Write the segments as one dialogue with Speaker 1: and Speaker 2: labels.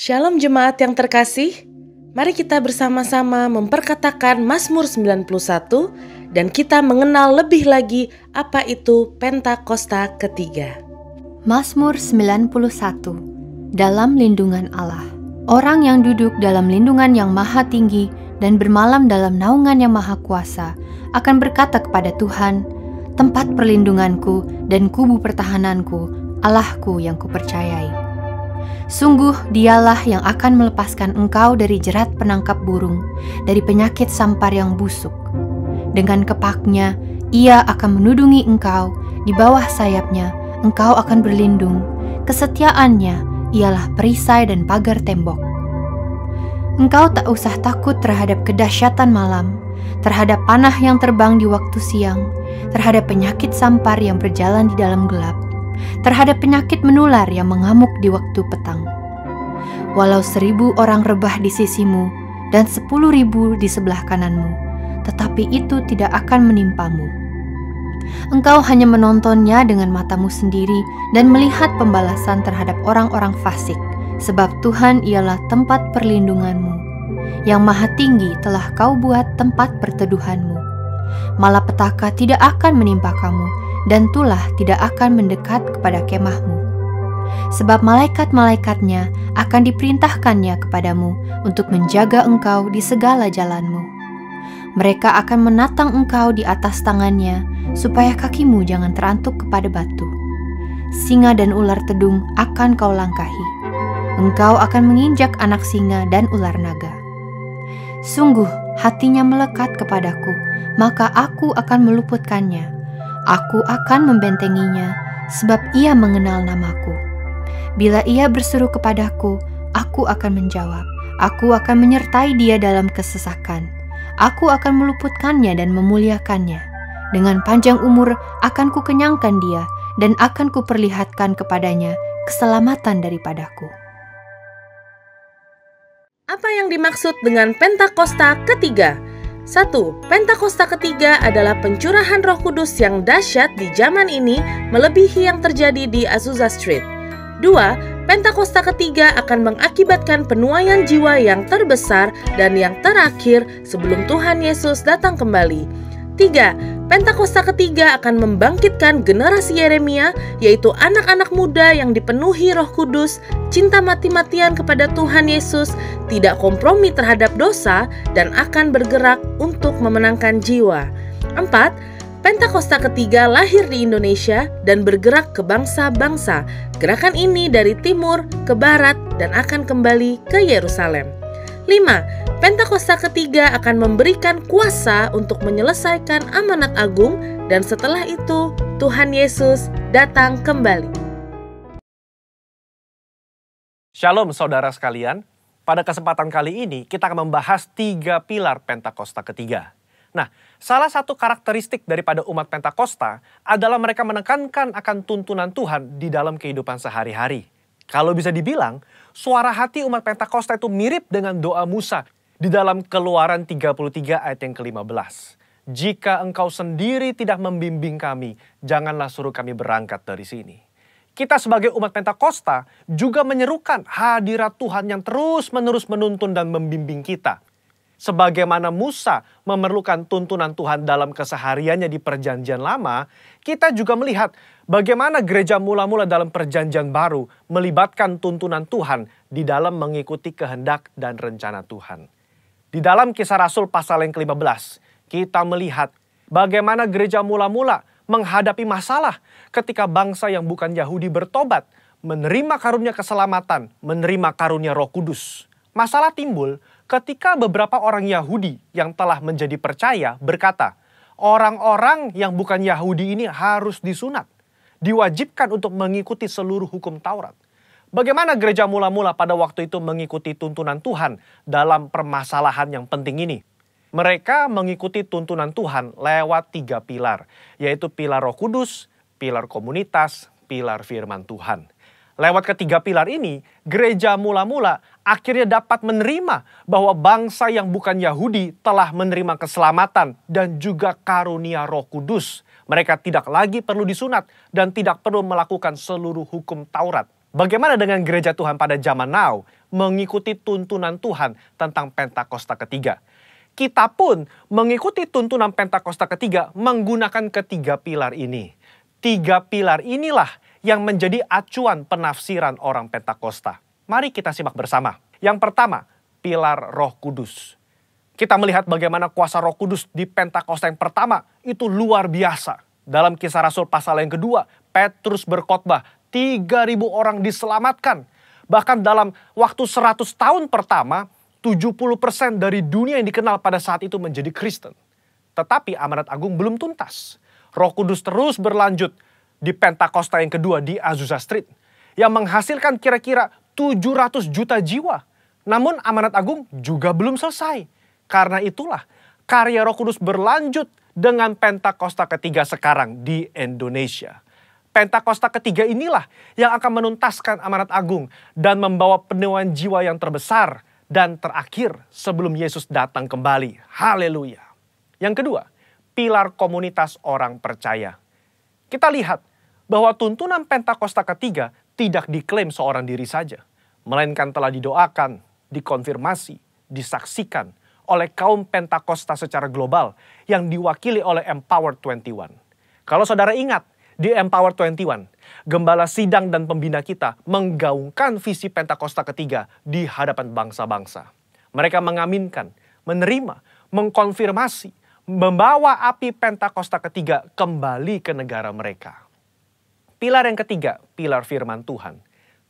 Speaker 1: Shalom jemaat yang terkasih, mari kita bersama-sama memperkatakan Mazmur 91 dan kita mengenal lebih lagi apa itu Pentakosta ketiga.
Speaker 2: Mazmur 91. Dalam lindungan Allah. Orang yang duduk dalam lindungan yang maha tinggi dan bermalam dalam naungan yang maha kuasa akan berkata kepada Tuhan, tempat perlindunganku dan kubu pertahananku, Allahku yang kupercayai. Sungguh dialah yang akan melepaskan engkau dari jerat penangkap burung, dari penyakit sampar yang busuk. Dengan kepaknya, ia akan menudungi engkau, di bawah sayapnya, engkau akan berlindung. Kesetiaannya ialah perisai dan pagar tembok. Engkau tak usah takut terhadap kedahsyatan malam, terhadap panah yang terbang di waktu siang, terhadap penyakit sampar yang berjalan di dalam gelap, terhadap penyakit menular yang mengamuk di waktu petang. Walau 1000 orang rebah di sisimu dan 10.000 di sebelah kananmu, tetapi itu tidak akan menimpamu. Engkau hanya menontonnya dengan matamu sendiri dan melihat pembalasan terhadap orang-orang fasik, sebab Tuhan ialah tempat perlindunganmu. Yang Maha Tinggi telah kau buat tempat perteduhanmu. Malapetaka tidak akan menimpa kamu, dan tulah tidak akan mendekat kepada kemahmu. Sebab malaikat-malaikatnya akan diperintahkannya kepadamu untuk menjaga engkau di segala jalanmu. Mereka akan menatang engkau di atas tangannya, supaya kakimu jangan terantuk kepada batu. Singa dan ular tedung akan kau langkahi. Engkau akan menginjak anak singa dan ular naga. Sungguh hatinya melekat kepadaku, maka aku akan meluputkannya. Aku akan membentenginya, sebab ia mengenal namaku. Bila ia berseru kepadaku, aku akan menjawab. Aku akan menyertai dia dalam kesesakan. Aku akan meluputkannya dan memuliakannya. Dengan panjang umur akan kukenyangkan dia, dan akan kuperlihatkan kepadanya keselamatan daripadaku.
Speaker 1: Apa yang dimaksud dengan Pentakosta ketiga? 1. Pentakosta ketiga adalah pencurahan Roh Kudus yang dahsyat di zaman ini melebihi yang terjadi di Azusa Street. 2. Pentakosta ketiga akan mengakibatkan penuaian jiwa yang terbesar dan yang terakhir sebelum Tuhan Yesus datang kembali. 3. Pentakosta ketiga akan membangkitkan generasi Yeremia, yaitu anak-anak muda yang dipenuhi Roh Kudus, cinta mati-matian kepada Tuhan Yesus, tidak kompromi terhadap dosa, dan akan bergerak untuk memenangkan jiwa. 4. Pentakosta ketiga lahir di Indonesia dan bergerak ke bangsa-bangsa. Gerakan ini dari timur ke barat dan akan kembali ke Yerusalem. 5. Pentakosta ketiga akan memberikan kuasa untuk menyelesaikan amanat agung, dan setelah itu Tuhan Yesus datang kembali.
Speaker 3: Shalom saudara sekalian, pada kesempatan kali ini kita akan membahas 3 pilar Pentakosta ketiga. Nah, salah satu karakteristik daripada umat Pentakosta adalah mereka menekankan akan tuntunan Tuhan di dalam kehidupan sehari-hari. Kalau bisa dibilang, suara hati umat Pentakosta itu mirip dengan doa Musa di dalam Keluaran 33 ayat yang ke-15. Jika engkau sendiri tidak membimbing kami, janganlah suruh kami berangkat dari sini. Kita sebagai umat Pentakosta juga menyerukan hadirat Tuhan yang terus-menerus menuntun dan membimbing kita. Sebagaimana Musa memerlukan tuntunan Tuhan dalam kesehariannya di Perjanjian Lama, kita juga melihat bagaimana gereja mula-mula dalam Perjanjian Baru melibatkan tuntunan Tuhan di dalam mengikuti kehendak dan rencana Tuhan. Di dalam Kisah Rasul pasal yang ke-15, kita melihat bagaimana gereja mula-mula menghadapi masalah ketika bangsa yang bukan Yahudi bertobat, menerima karunia keselamatan, menerima karunia Roh Kudus. Masalah timbul ketika beberapa orang Yahudi yang telah menjadi percaya berkata, orang-orang yang bukan Yahudi ini harus disunat, diwajibkan untuk mengikuti seluruh hukum Taurat. Bagaimana gereja mula-mula pada waktu itu mengikuti tuntunan Tuhan dalam permasalahan yang penting ini? Mereka mengikuti tuntunan Tuhan lewat 3 pilar, yaitu pilar Roh Kudus, pilar komunitas, pilar firman Tuhan. Lewat ketiga pilar ini, gereja mula-mula akhirnya dapat menerima bahwa bangsa yang bukan Yahudi telah menerima keselamatan dan juga karunia Roh Kudus. Mereka tidak lagi perlu disunat dan tidak perlu melakukan seluruh hukum Taurat. Bagaimana dengan gereja Tuhan pada zaman now? mengikuti tuntunan Tuhan tentang Pentakosta ketiga. Kita pun mengikuti tuntunan Pentakosta ketiga menggunakan ketiga pilar ini. Tiga pilar inilah yang menjadi acuan penafsiran orang Pentakosta. Mari kita simak bersama. Yang pertama, pilar Roh Kudus. Kita melihat bagaimana kuasa Roh Kudus di Pentakosta yang pertama itu luar biasa. Dalam Kisah Rasul pasal yang kedua, Petrus berkhotbah, 3.000 orang diselamatkan. Bahkan dalam waktu 100 tahun pertama, 70% dari dunia yang dikenal pada saat itu menjadi Kristen. Tetapi amanat agung belum tuntas. Roh Kudus terus berlanjut di Pentakosta yang kedua di Azusa Street, yang menghasilkan kira-kira 700 juta jiwa. Namun amanat agung juga belum selesai. Karena itulah karya Roh Kudus berlanjut dengan Pentakosta ketiga sekarang di Indonesia. Pentakosta ketiga inilah yang akan menuntaskan amanat agung dan membawa penuaian jiwa yang terbesar dan terakhir sebelum Yesus datang kembali. Haleluya. Yang kedua, pilar komunitas orang percaya. Kita lihat bahwa tuntunan Pentakosta ketiga tidak diklaim seorang diri saja, melainkan telah didoakan, dikonfirmasi, disaksikan oleh kaum Pentakosta secara global yang diwakili oleh Empower 21. Kalau saudara ingat, di Empower 21, gembala sidang dan pembina kita menggaungkan visi Pentakosta ketiga di hadapan bangsa-bangsa. Mereka mengaminkan, menerima, mengkonfirmasi, membawa api Pentakosta ketiga kembali ke negara mereka. Pilar yang ketiga, pilar firman Tuhan.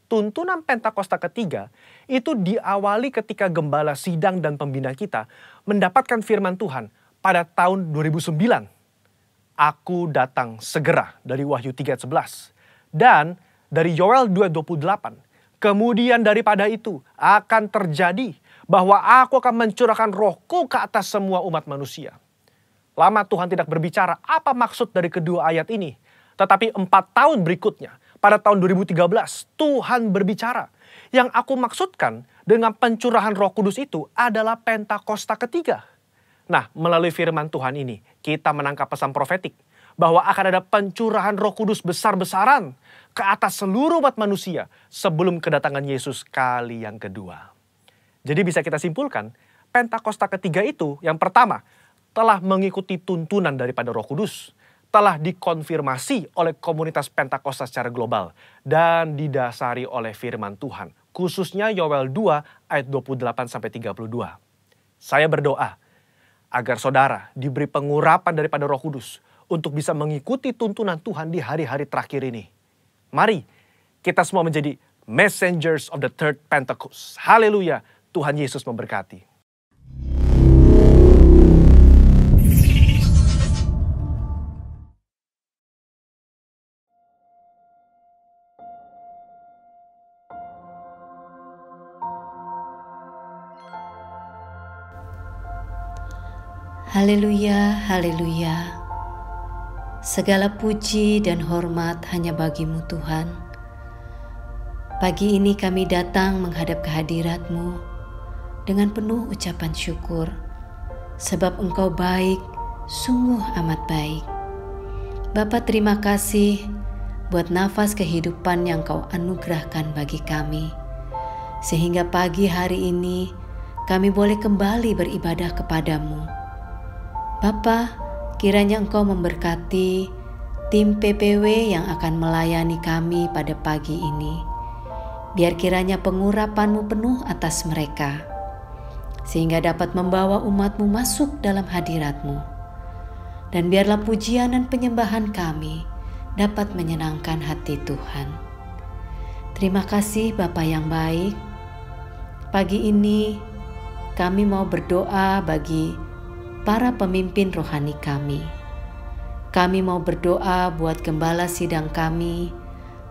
Speaker 3: Tuntunan Pentakosta ketiga itu diawali ketika gembala sidang dan pembina kita mendapatkan firman Tuhan pada tahun 2009. Aku datang segera dari Wahyu 3:11 dan dari Yoel 2:28. Kemudian daripada itu akan terjadi bahwa aku akan mencurahkan rohku ke atas semua umat manusia. Lama Tuhan tidak berbicara apa maksud dari kedua ayat ini. Tetapi 4 tahun berikutnya, pada tahun 2013, Tuhan berbicara. Yang aku maksudkan dengan pencurahan Roh Kudus itu adalah Pentakosta ketiga. Nah, melalui firman Tuhan ini, kita menangkap pesan profetik bahwa akan ada pencurahan Roh Kudus besar-besaran ke atas seluruh umat manusia sebelum kedatangan Yesus kali yang kedua. Jadi bisa kita simpulkan, Pentakosta ketiga itu yang pertama telah mengikuti tuntunan daripada Roh Kudus, telah dikonfirmasi oleh komunitas Pentakosta secara global, dan didasari oleh firman Tuhan, khususnya Yoel 2 ayat 28-32. Saya berdoa agar saudara diberi pengurapan daripada Roh Kudus untuk bisa mengikuti tuntunan Tuhan di hari-hari terakhir ini. Mari kita semua menjadi messengers of the third Pentecost. Haleluya, Tuhan Yesus memberkati.
Speaker 4: Haleluya, haleluya. Segala puji dan hormat hanya bagi-Mu Tuhan. Pagi ini kami datang menghadap kehadirat-Mu dengan penuh ucapan syukur, sebab Engkau baik, sungguh amat baik. Bapa, terima kasih buat nafas kehidupan yang Kau anugerahkan bagi kami, sehingga pagi hari ini kami boleh kembali beribadah kepadamu. Bapa, kiranya Engkau memberkati tim PPW yang akan melayani kami pada pagi ini. Biar kiranya pengurapan-Mu penuh atas mereka, sehingga dapat membawa umat-Mu masuk dalam hadirat-Mu. Dan biarlah pujian dan penyembahan kami dapat menyenangkan hati Tuhan. Terima kasih Bapa yang baik. Pagi ini kami mau berdoa bagi para pemimpin rohani kami. Kami mau berdoa buat gembala sidang kami,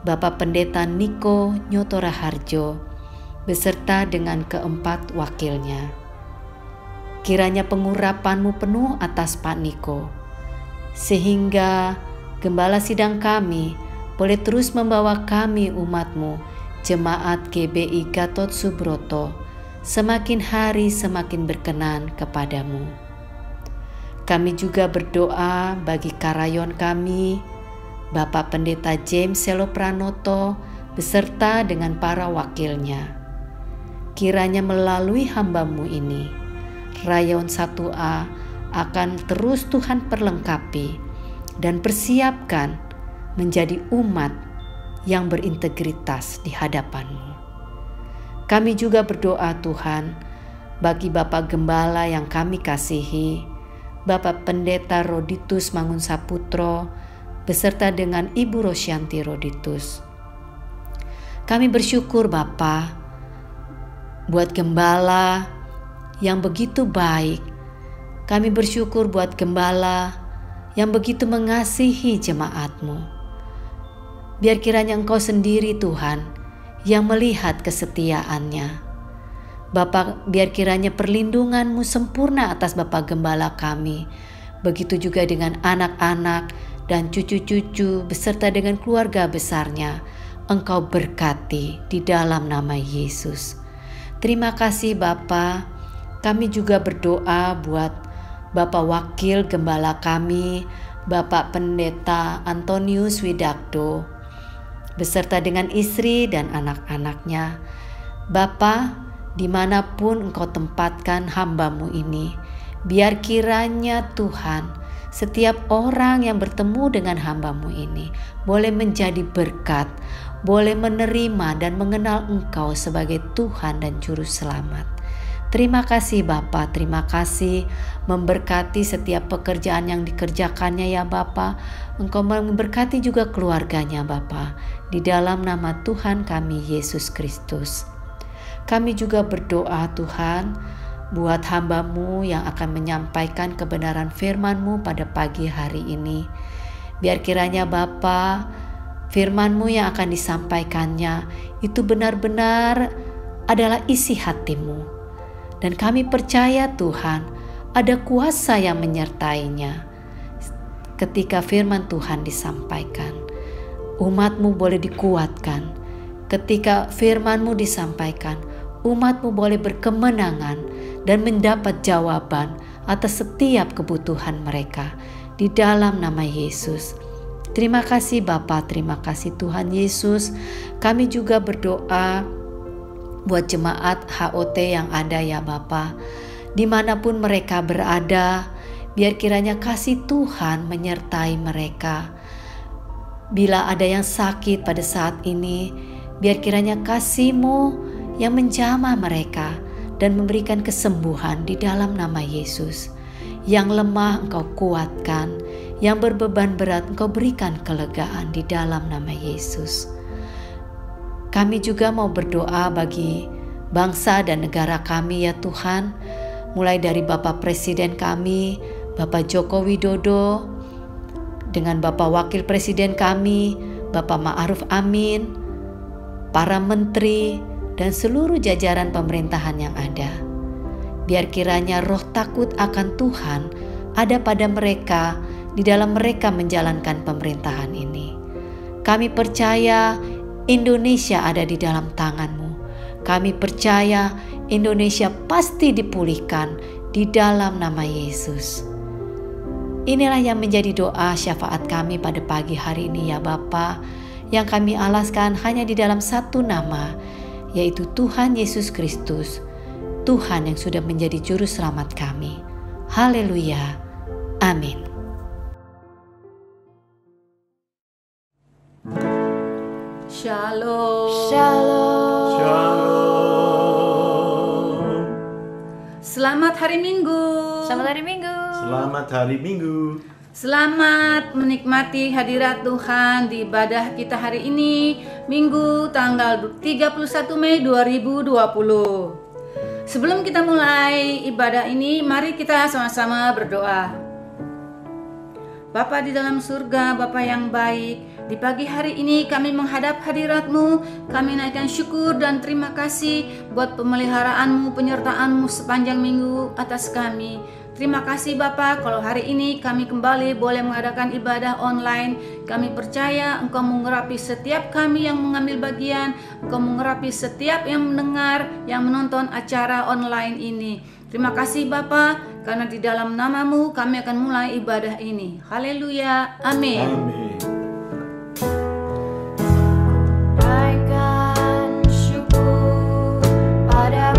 Speaker 4: Bapak Pendeta Niko Nyoto Raharjo, beserta dengan keempat wakilnya. Kiranya pengurapan-Mu penuh atas Pak Niko, sehingga gembala sidang kami boleh terus membawa kami umat-Mu, Jemaat GBI Gatot Subroto, semakin hari semakin berkenan kepadamu. Kami juga berdoa bagi karayon kami, Bapak Pendeta James Selo Pranoto, beserta dengan para wakilnya. kiranya melalui hamba-Mu ini, Rayon 1A akan terus Tuhan perlengkapi dan persiapkan menjadi umat yang berintegritas di hadapan-Mu. Kami juga berdoa Tuhan bagi Bapak Gembala yang kami kasihi, Bapak Pendeta Roditus Mangunsaputro, beserta dengan Ibu Rosyanti Roditus. Kami bersyukur Bapa buat Gembala yang begitu baik. Kami bersyukur buat Gembala yang begitu mengasihi jemaat-Mu. Biar kiranya Engkau sendiri Tuhan yang melihat kesetiaannya. Bapa, biar kiranya perlindungan-Mu sempurna atas Bapak Gembala kami. Begitu juga dengan anak-anak dan cucu-cucu beserta dengan keluarga besarnya. Engkau berkati di dalam nama Yesus. Terima kasih Bapa. Kami juga berdoa buat Bapak Wakil Gembala kami, Bapak Pendeta Antonius Widakdo, beserta dengan istri dan anak-anaknya. Bapa, dimanapun Engkau tempatkan hamba-Mu ini, biar kiranya Tuhan, setiap orang yang bertemu dengan hamba-Mu ini boleh menjadi berkat, boleh menerima dan mengenal Engkau sebagai Tuhan dan Juru Selamat. Terima kasih Bapa, terima kasih memberkati setiap pekerjaan yang dikerjakannya ya Bapa. Engkau memberkati juga keluarganya Bapa. Di dalam nama Tuhan kami Yesus Kristus. Kami juga berdoa Tuhan buat hamba-Mu yang akan menyampaikan kebenaran firman-Mu pada pagi hari ini. Biar kiranya Bapa, firman-Mu yang akan disampaikannya itu benar-benar adalah isi hati-Mu. Dan kami percaya Tuhan ada kuasa yang menyertainya. Ketika firman Tuhan disampaikan, umat-Mu boleh dikuatkan. Ketika firman-Mu disampaikan, umat-Mu boleh berkemenangan dan mendapat jawaban atas setiap kebutuhan mereka. Di dalam nama Yesus. Terima kasih Bapa, terima kasih Tuhan Yesus. Kami juga berdoa buat jemaat HOT yang ada ya Bapa, dimanapun mereka berada, biar kiranya kasih Tuhan menyertai mereka. Bila ada yang sakit pada saat ini, biar kiranya kasih-Mu yang menjamah mereka dan memberikan kesembuhan di dalam nama Yesus. Yang lemah Engkau kuatkan, yang berbeban berat Engkau berikan kelegaan di dalam nama Yesus. Kami juga mau berdoa bagi bangsa dan negara kami ya Tuhan, mulai dari Bapak Presiden kami, Bapak Joko Widodo, dengan Bapak Wakil Presiden kami, Bapak Ma'ruf Amin, para menteri, dan seluruh jajaran pemerintahan yang ada. Biar kiranya roh takut akan Tuhan ada pada mereka, di dalam mereka menjalankan pemerintahan ini. Kami percaya Indonesia ada di dalam tangan-Mu. Kami percaya Indonesia pasti dipulihkan di dalam nama Yesus. Inilah yang menjadi doa syafaat kami pada pagi hari ini ya Bapa, yang kami alaskan hanya di dalam satu nama, yaitu Tuhan Yesus Kristus, Tuhan yang sudah menjadi juru selamat kami. Haleluya. Amin.
Speaker 5: Shalom.
Speaker 2: Shalom.
Speaker 6: Shalom.
Speaker 5: Selamat hari Minggu.
Speaker 2: Selamat hari Minggu.
Speaker 6: Selamat hari Minggu.
Speaker 5: Selamat menikmati hadirat Tuhan di ibadah kita hari ini, Minggu tanggal 31 Mei 2020. Sebelum kita mulai ibadah ini, mari kita sama-sama berdoa. Bapa di dalam surga, Bapa yang baik, di pagi hari ini kami menghadap hadirat-Mu, kami naikkan syukur dan terima kasih buat pemeliharaan-Mu, penyertaan-Mu sepanjang minggu atas kami. Terima kasih Bapa, kalau hari ini kami kembali boleh mengadakan ibadah online. Kami percaya Engkau mengurapi setiap kami yang mengambil bagian, Engkau mengurapi setiap yang mendengar, yang menonton acara online ini. Terima kasih Bapa, karena di dalam nama-Mu kami akan mulai ibadah ini. Haleluya, amin.
Speaker 6: Amin.
Speaker 2: Naikkan syukur pada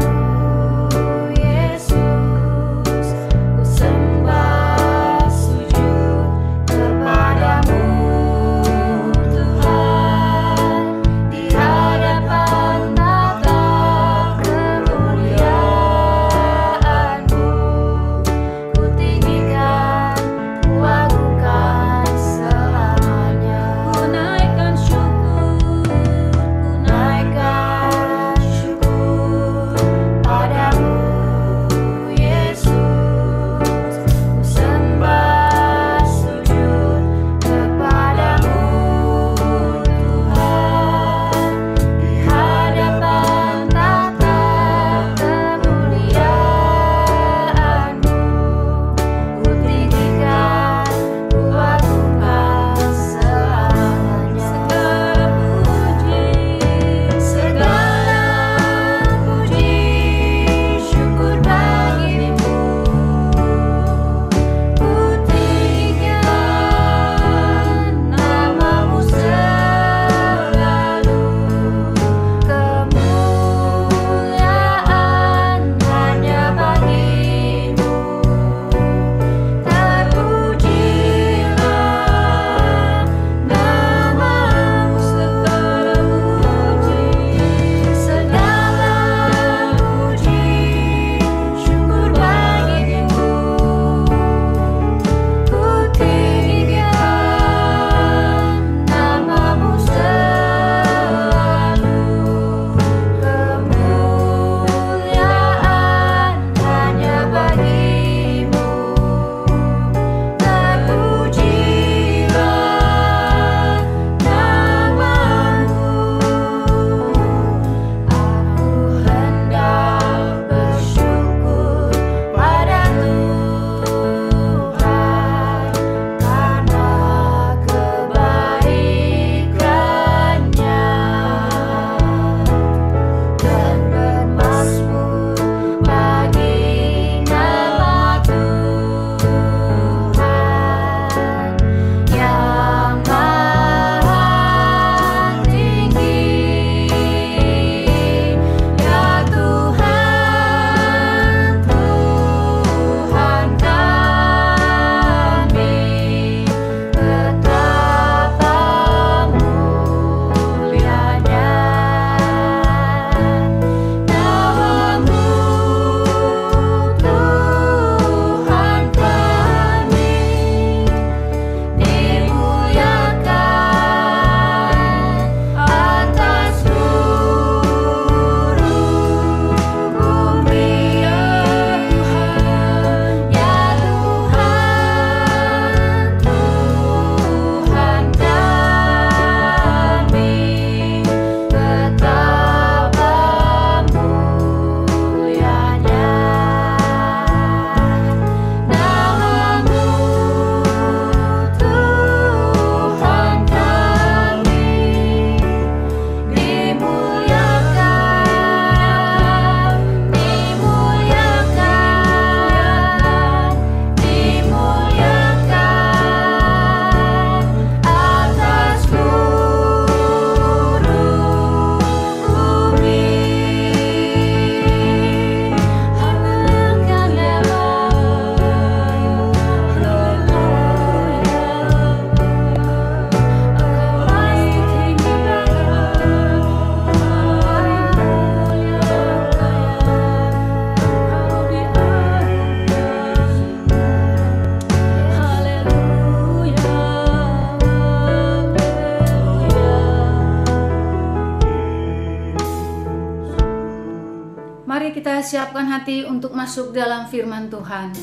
Speaker 5: kita siapkan hati untuk masuk dalam firman Tuhan.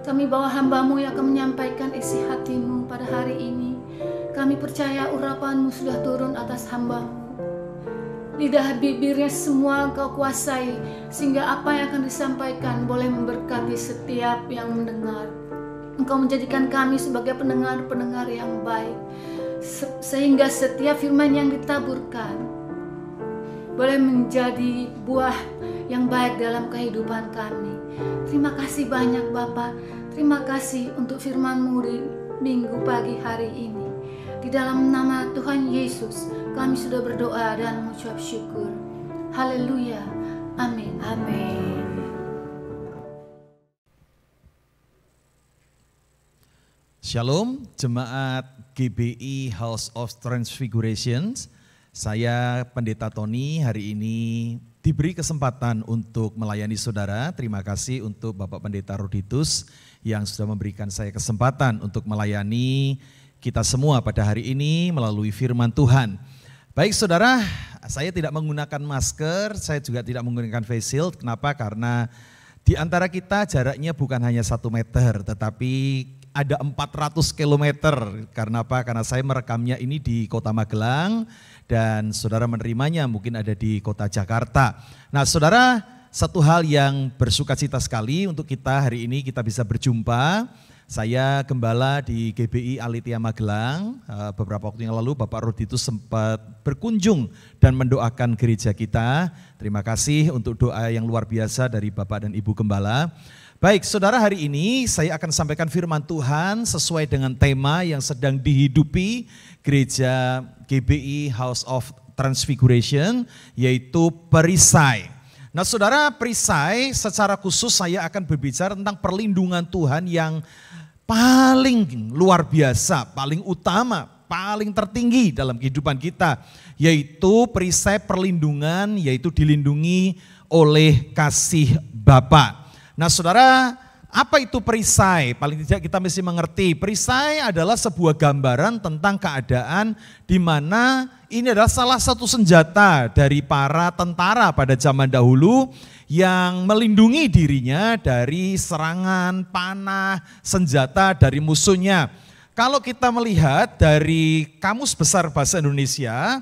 Speaker 5: Kami bawa hamba-Mu yang akan menyampaikan isi hati-Mu pada hari ini. Kami percaya urapan-Mu sudah turun atas hamba-Mu. Lidah bibirnya semua Engkau kuasai, sehingga apa yang akan disampaikan boleh memberkati setiap yang mendengar. Engkau menjadikan kami sebagai pendengar-pendengar yang baik, sehingga setiap firman yang ditaburkan boleh menjadi buah yang baik dalam kehidupan kami. Terima kasih banyak Bapa. Terima kasih untuk firman-Mu di minggu pagi hari ini. Di dalam nama Tuhan Yesus kami sudah berdoa dan mengucap syukur. Haleluya. Amin.
Speaker 2: Amin.
Speaker 7: Shalom, jemaat GBI House of Transfiguration. Saya Pendeta Tony hari ini diberi kesempatan untuk melayani saudara. Terima kasih untuk Bapak Pendeta Roditus yang sudah memberikan saya kesempatan untuk melayani kita semua pada hari ini melalui firman Tuhan. Baik saudara, saya tidak menggunakan masker, saya juga tidak menggunakan face shield. Kenapa? Karena di antara kita jaraknya bukan hanya 1 meter, tetapi ada 400 kilometer. Karena apa? Karena saya merekamnya ini di Kota Magelang dan saudara menerimanya mungkin ada di Kota Jakarta. Nah saudara, satu hal yang bersukacita sekali untuk kita hari ini kita bisa berjumpa Saya gembala di GBI Alitia Magelang. Beberapa waktu yang lalu Bapak Rudi itu sempat berkunjung dan mendoakan gereja kita. Terima kasih untuk doa yang luar biasa dari Bapak dan Ibu Gembala. Baik, saudara, hari ini saya akan sampaikan firman Tuhan sesuai dengan tema yang sedang dihidupi gereja GBI House of Transfiguration, yaitu perisai. Nah saudara, perisai secara khusus saya akan berbicara tentang perlindungan Tuhan yang paling luar biasa, paling utama, paling tertinggi dalam kehidupan kita, yaitu perisai perlindungan, yaitu dilindungi oleh kasih Bapa. Nah saudara, apa itu perisai? Paling tidak kita mesti mengerti, perisai adalah sebuah gambaran tentang keadaan di mana ini adalah salah satu senjata dari para tentara pada zaman dahulu yang melindungi dirinya dari serangan panah, senjata dari musuhnya. Kalau kita melihat dari Kamus Besar Bahasa Indonesia,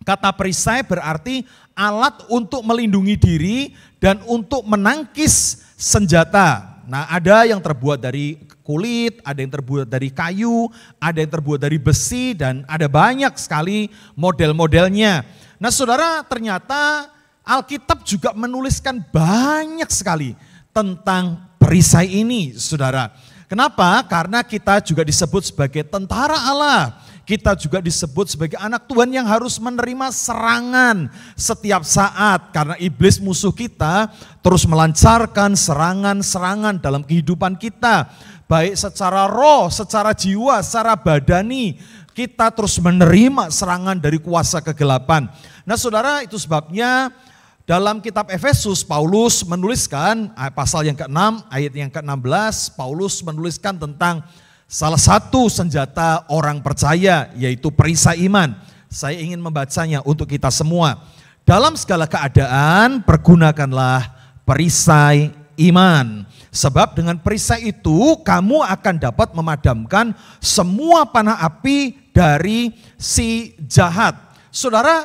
Speaker 7: kata perisai berarti alat untuk melindungi diri dan untuk menangkis senjata. Nah, ada yang terbuat dari kulit, ada yang terbuat dari kayu, ada yang terbuat dari besi, dan ada banyak sekali model-modelnya. Nah saudara, ternyata Alkitab juga menuliskan banyak sekali tentang perisai ini, saudara. Kenapa? Karena kita juga disebut sebagai tentara Allah. Kita juga disebut sebagai anak Tuhan yang harus menerima serangan setiap saat. Karena iblis musuh kita terus melancarkan serangan-serangan dalam kehidupan kita. Baik secara roh, secara jiwa, secara badani. Kita terus menerima serangan dari kuasa kegelapan. Nah saudara, itu sebabnya dalam kitab Efesus, Paulus menuliskan pasal yang ke-6, ayat yang ke-16, Paulus menuliskan tentang salah satu senjata orang percaya, yaitu perisai iman. Saya ingin membacanya untuk kita semua. Dalam segala keadaan, pergunakanlah perisai iman. Sebab dengan perisai itu, kamu akan dapat memadamkan semua panah api dari si jahat. Saudara,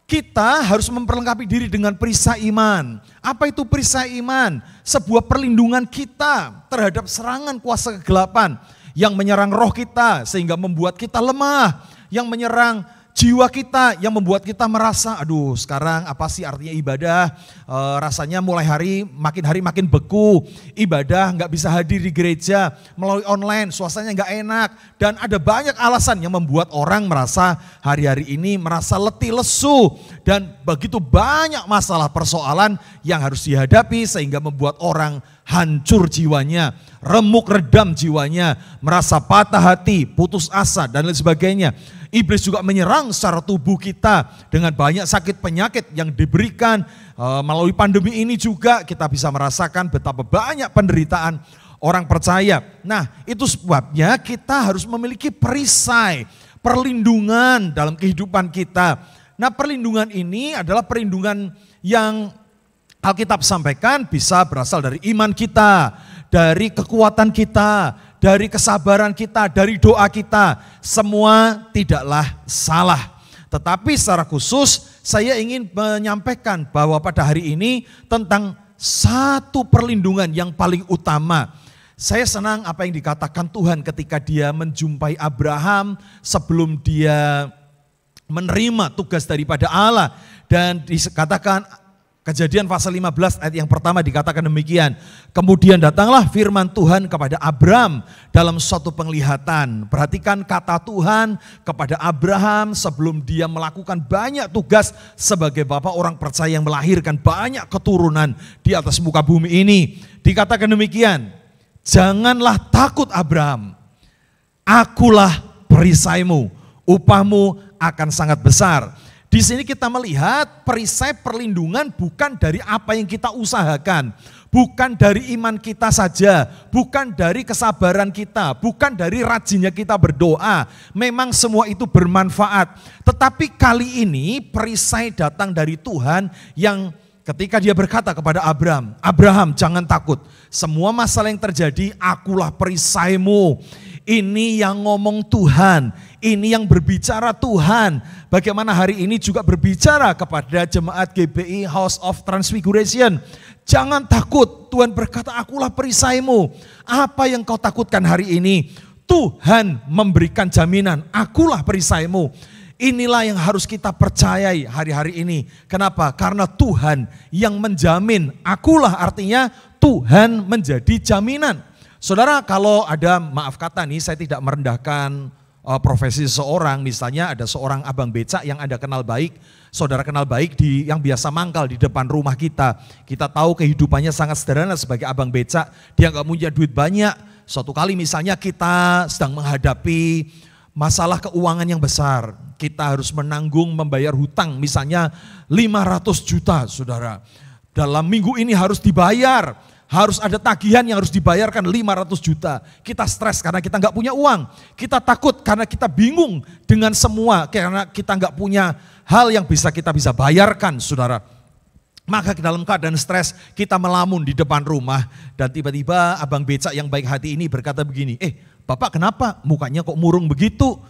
Speaker 7: kita harus memperlengkapi diri dengan perisai iman. Apa itu perisai iman? Sebuah perlindungan kita terhadap serangan kuasa kegelapan yang menyerang roh kita sehingga membuat kita lemah, yang menyerang jiwa kita, yang membuat kita merasa, aduh sekarang apa sih artinya ibadah, rasanya mulai hari makin beku, ibadah nggak bisa hadir di gereja, melalui online, suasananya nggak enak, dan ada banyak alasan yang membuat orang merasa hari-hari ini merasa letih lesu, dan begitu banyak masalah persoalan yang harus dihadapi sehingga membuat orang hancur jiwanya, remuk redam jiwanya, merasa patah hati, putus asa, dan lain sebagainya. Iblis juga menyerang secara tubuh kita dengan banyak sakit penyakit yang diberikan melalui pandemi ini juga kita bisa merasakan betapa banyak penderitaan orang percaya. Nah itu sebabnya kita harus memiliki perisai, perlindungan dalam kehidupan kita. Nah perlindungan ini adalah perlindungan yang Alkitab sampaikan bisa berasal dari iman kita, dari kekuatan kita, dari kesabaran kita, dari doa kita, semua tidaklah salah. Tetapi secara khusus saya ingin menyampaikan bahwa pada hari ini tentang satu perlindungan yang paling utama. Saya senang apa yang dikatakan Tuhan ketika dia menjumpai Abraham sebelum dia menerima tugas daripada Allah. Dan dikatakan Kejadian pasal 15 ayat yang pertama dikatakan demikian. Kemudian datanglah firman Tuhan kepada Abram dalam suatu penglihatan. Perhatikan kata Tuhan kepada Abraham sebelum dia melakukan banyak tugas sebagai bapak orang percaya yang melahirkan banyak keturunan di atas muka bumi ini. Dikatakan demikian, janganlah takut Abraham, akulah perisaimu, upahmu akan sangat besar. Di sini kita melihat perisai perlindungan bukan dari apa yang kita usahakan, bukan dari iman kita saja, bukan dari kesabaran kita, bukan dari rajinnya kita berdoa. Memang semua itu bermanfaat. Tetapi kali ini perisai datang dari Tuhan yang ketika dia berkata kepada Abraham, Abraham jangan takut, semua masalah yang terjadi akulah perisaimu. Ini yang ngomong Tuhan, ini yang berbicara Tuhan. Bagaimana hari ini juga berbicara kepada jemaat GBI House of Transfiguration. Jangan takut, Tuhan berkata, akulah perisaimu. Apa yang kau takutkan hari ini? Tuhan memberikan jaminan, akulah perisaimu. Inilah yang harus kita percayai hari-hari ini. Kenapa? Karena Tuhan yang menjamin, akulah artinya Tuhan menjadi jaminan. Saudara, kalau ada, maaf kata nih, saya tidak merendahkan profesi seseorang, misalnya ada seorang abang becak yang Anda kenal baik, saudara kenal baik yang biasa mangkal di depan rumah kita. Kita tahu kehidupannya sangat sederhana sebagai abang becak, dia nggak punya duit banyak. Suatu kali misalnya kita sedang menghadapi masalah keuangan yang besar, kita harus menanggung membayar hutang misalnya 500 juta saudara. Dalam minggu ini harus dibayar. Harus ada tagihan yang harus dibayarkan 500 juta. Kita stres karena kita nggak punya uang. Kita takut karena kita bingung dengan semua. Karena kita nggak punya hal yang kita bisa bayarkan, saudara. Maka dalam keadaan stres kita melamun di depan rumah. Dan tiba-tiba abang becak yang baik hati ini berkata begini, Bapak kenapa mukanya kok murung begitu?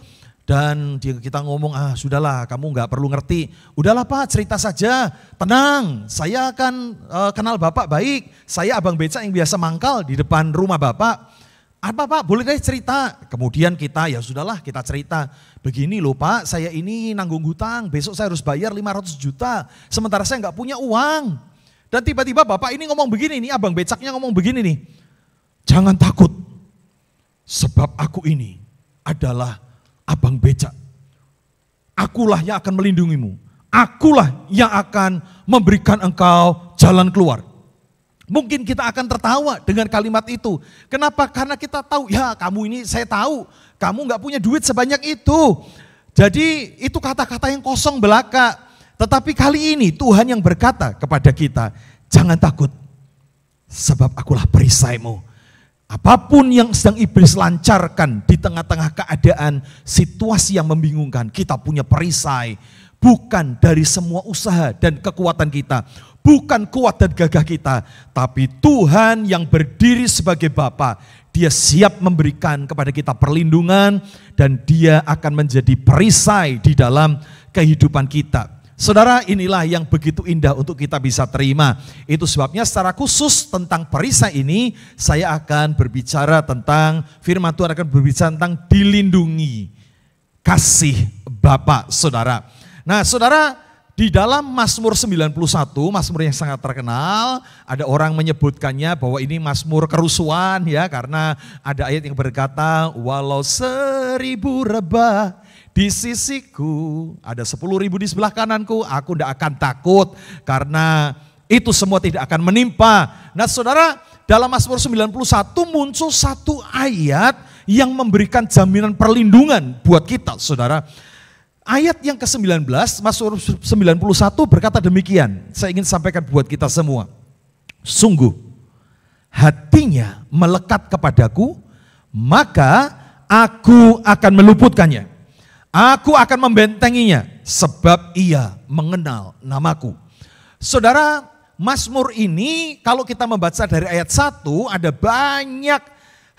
Speaker 7: Dan kita ngomong, sudahlah kamu nggak perlu ngerti. Udahlah Pak, cerita saja, tenang, saya akan kenal Bapak baik. Saya abang becak yang biasa mangkal di depan rumah Bapak. Apa Pak, boleh deh cerita. Kemudian kita, ya sudahlah kita cerita. Begini loh Pak, saya ini nanggung hutang, besok saya harus bayar 500 juta. Sementara saya nggak punya uang. Dan tiba-tiba Bapak ini ngomong begini nih, abang becaknya ngomong begini nih. Jangan takut, sebab aku ini adalah abang becak, akulah yang akan melindungimu, akulah yang akan memberikan engkau jalan keluar. Mungkin kita akan tertawa dengan kalimat itu. Kenapa? Karena kita tahu, ya kamu ini saya tahu, kamu gak punya duit sebanyak itu. Jadi itu kata-kata yang kosong belaka. Tetapi kali ini Tuhan yang berkata kepada kita, jangan takut, sebab akulah perisaimu. Apapun yang sedang iblis lancarkan di tengah-tengah keadaan situasi yang membingungkan, kita punya perisai. Bukan dari semua usaha dan kekuatan kita, bukan kuat dan gagah kita, tapi Tuhan yang berdiri sebagai Bapa. Dia siap memberikan kepada kita perlindungan dan dia akan menjadi perisai di dalam kehidupan kita. Saudara, inilah yang begitu indah untuk kita bisa terima. Itu sebabnya secara khusus tentang perisai ini, saya akan berbicara tentang, firman Tuhan akan berbicara tentang dilindungi kasih Bapa, saudara. Nah saudara, di dalam Mazmur 91, Mazmur yang sangat terkenal, ada orang menyebutkannya bahwa ini Mazmur kerusuhan ya, karena ada ayat yang berkata, walau 1000 rebah di sisiku, ada 10.000 di sebelah kananku, aku tidak akan takut karena itu semua tidak akan menimpa. Nah saudara, dalam Mazmur 91 muncul satu ayat yang memberikan jaminan perlindungan buat kita saudara. Ayat yang ke-19, Mazmur 91 berkata demikian, saya ingin sampaikan buat kita semua. Sungguh hatinya melekat kepadaku, maka aku akan meluputkannya. Aku akan membentenginya sebab ia mengenal namaku. Saudara, Mazmur ini kalau kita membaca dari ayat 1 ada banyak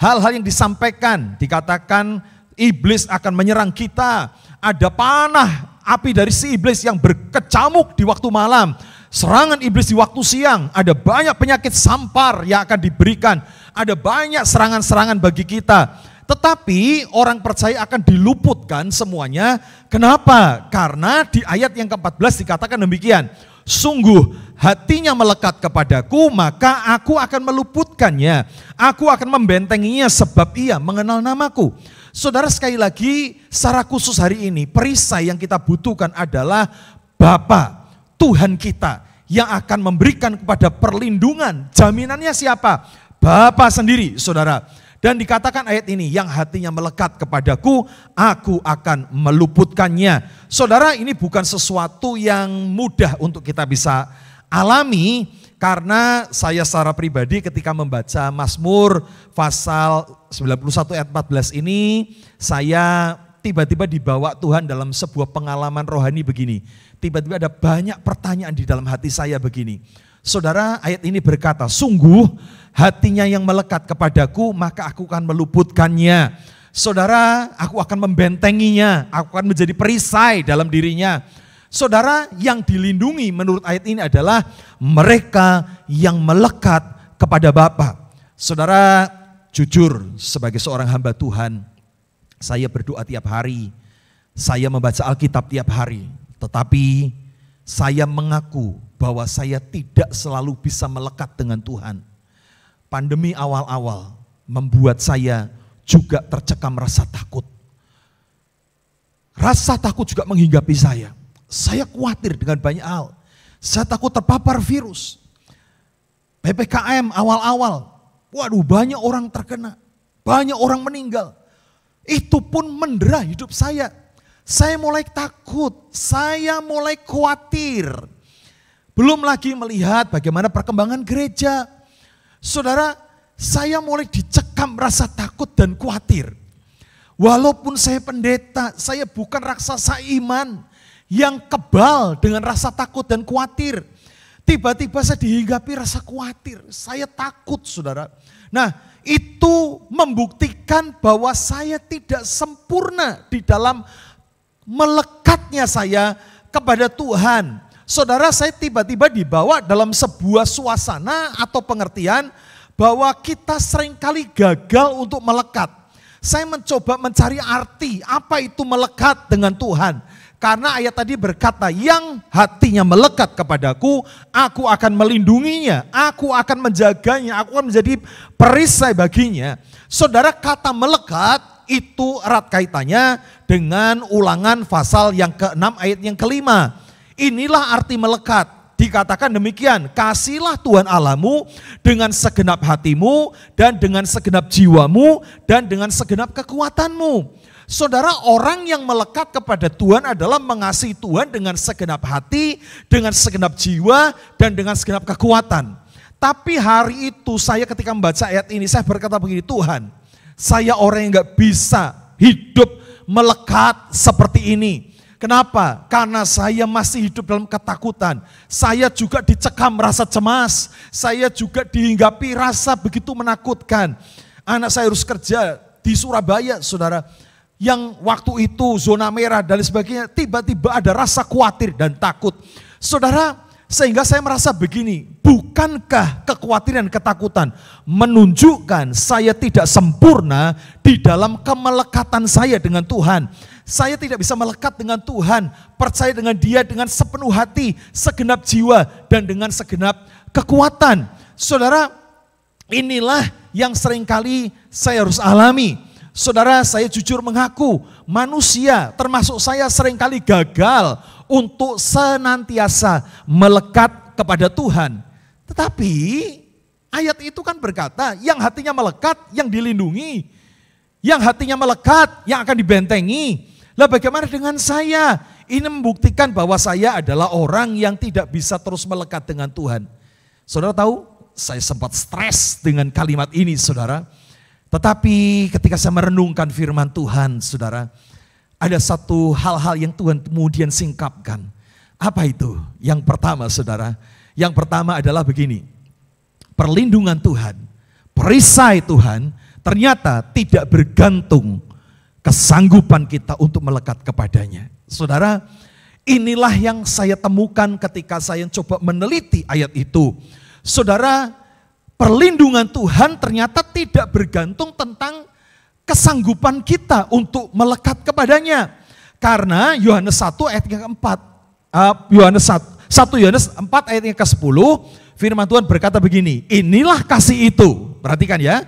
Speaker 7: hal-hal yang disampaikan. Dikatakan iblis akan menyerang kita. Ada panah api dari si iblis yang berkecamuk di waktu malam. Serangan iblis di waktu siang. Ada banyak penyakit sampar yang akan diberikan. Ada banyak serangan-serangan bagi kita. Tetapi orang percaya akan diluputkan semuanya. Kenapa? Karena di ayat yang ke-14 dikatakan demikian. Sungguh hatinya melekat kepadaku, maka aku akan meluputkannya. Aku akan membentenginya sebab ia mengenal namaku. Saudara, sekali lagi secara khusus hari ini perisai yang kita butuhkan adalah Bapa, Tuhan kita yang akan memberikan kepada perlindungan. Jaminannya siapa? Bapa sendiri saudara. Dan dikatakan ayat ini, yang hatinya melekat kepadaku, aku akan meluputkannya. Saudara, ini bukan sesuatu yang mudah untuk kita bisa alami, karena saya secara pribadi ketika membaca Mazmur pasal 91 ayat 14 ini, saya tiba-tiba dibawa Tuhan dalam sebuah pengalaman rohani begini. Tiba-tiba ada banyak pertanyaan di dalam hati saya begini. Saudara, ayat ini berkata, sungguh hatinya yang melekat kepadaku, maka aku akan meluputkannya. Saudara, aku akan membentenginya, aku akan menjadi perisai dalam dirinya. Saudara, yang dilindungi menurut ayat ini adalah mereka yang melekat kepada Bapa. Saudara, jujur sebagai seorang hamba Tuhan, saya berdoa tiap hari, saya membaca Alkitab tiap hari. Tetapi saya mengaku bahwa saya tidak selalu bisa melekat dengan Tuhan. Pandemi awal-awal membuat saya juga tercekam rasa takut. Rasa takut juga menghinggapi saya. Saya khawatir dengan banyak hal. Saya takut terpapar virus. PPKM awal-awal, waduh banyak orang terkena, banyak orang meninggal. Itu pun mendera hidup saya. Saya mulai takut, saya mulai khawatir. Belum lagi melihat bagaimana perkembangan gereja. Saudara, saya mulai dicekam rasa takut dan khawatir. Walaupun saya pendeta, saya bukan raksasa iman yang kebal dengan rasa takut dan khawatir. Tiba-tiba saya dihinggapi rasa khawatir, saya takut saudara. Nah, itu membuktikan bahwa saya tidak sempurna di dalam melekatnya saya kepada Tuhan. Saudara, saya tiba-tiba dibawa dalam sebuah suasana atau pengertian bahwa kita seringkali gagal untuk melekat. Saya mencoba mencari arti apa itu melekat dengan Tuhan. Karena ayat tadi berkata, yang hatinya melekat kepadaku, aku akan melindunginya, aku akan menjaganya, aku akan menjadi perisai baginya. Saudara, kata melekat itu erat kaitannya dengan Ulangan pasal yang ke-6 ayat yang ke-5. Inilah arti melekat. Dikatakan demikian, kasihlah Tuhan Allahmu dengan segenap hatimu dan dengan segenap jiwamu dan dengan segenap kekuatanmu. Saudara, orang yang melekat kepada Tuhan adalah mengasihi Tuhan dengan segenap hati, dengan segenap jiwa dan dengan segenap kekuatan. Tapi hari itu saya ketika membaca ayat ini, saya berkata begini, Tuhan, saya orang yang gak bisa hidup melekat seperti ini. Kenapa? Karena saya masih hidup dalam ketakutan. Saya juga dicekam rasa cemas. Saya juga dihinggapi rasa begitu menakutkan. Anak saya harus kerja di Surabaya, saudara. Yang waktu itu zona merah dan sebagainya. Tiba-tiba ada rasa khawatir dan takut. Saudara, sehingga saya merasa begini. Bukankah kekhawatiran dan ketakutan menunjukkan saya tidak sempurna di dalam kemelekatan saya dengan Tuhan. Saya tidak bisa melekat dengan Tuhan, percaya dengan Dia dengan sepenuh hati, segenap jiwa, dan dengan segenap kekuatan. Saudara, inilah yang seringkali saya harus alami. Saudara, saya jujur mengaku, manusia termasuk saya seringkali gagal untuk senantiasa melekat kepada Tuhan. Tetapi ayat itu kan berkata, yang hatinya melekat, yang dilindungi. Yang hatinya melekat, yang akan dibentengi. Lah bagaimana dengan saya? Ini membuktikan bahwa saya adalah orang yang tidak bisa terus melekat dengan Tuhan. Saudara tahu, saya sempat stres dengan kalimat ini saudara. Tetapi ketika saya merenungkan firman Tuhan saudara, ada satu hal-hal yang Tuhan kemudian singkapkan. Apa itu? Yang pertama saudara, yang pertama adalah begini. Perlindungan Tuhan, perisai Tuhan ternyata tidak bergantung kesanggupan kita untuk melekat kepadanya. Saudara, inilah yang saya temukan ketika saya coba meneliti ayat itu. Saudara, perlindungan Tuhan ternyata tidak bergantung tentang kesanggupan kita untuk melekat kepadanya. Karena Yohanes 1 ayat yang keempat, Yohanes 4 ayat yang ke-10, firman Tuhan berkata begini, inilah kasih itu, perhatikan ya,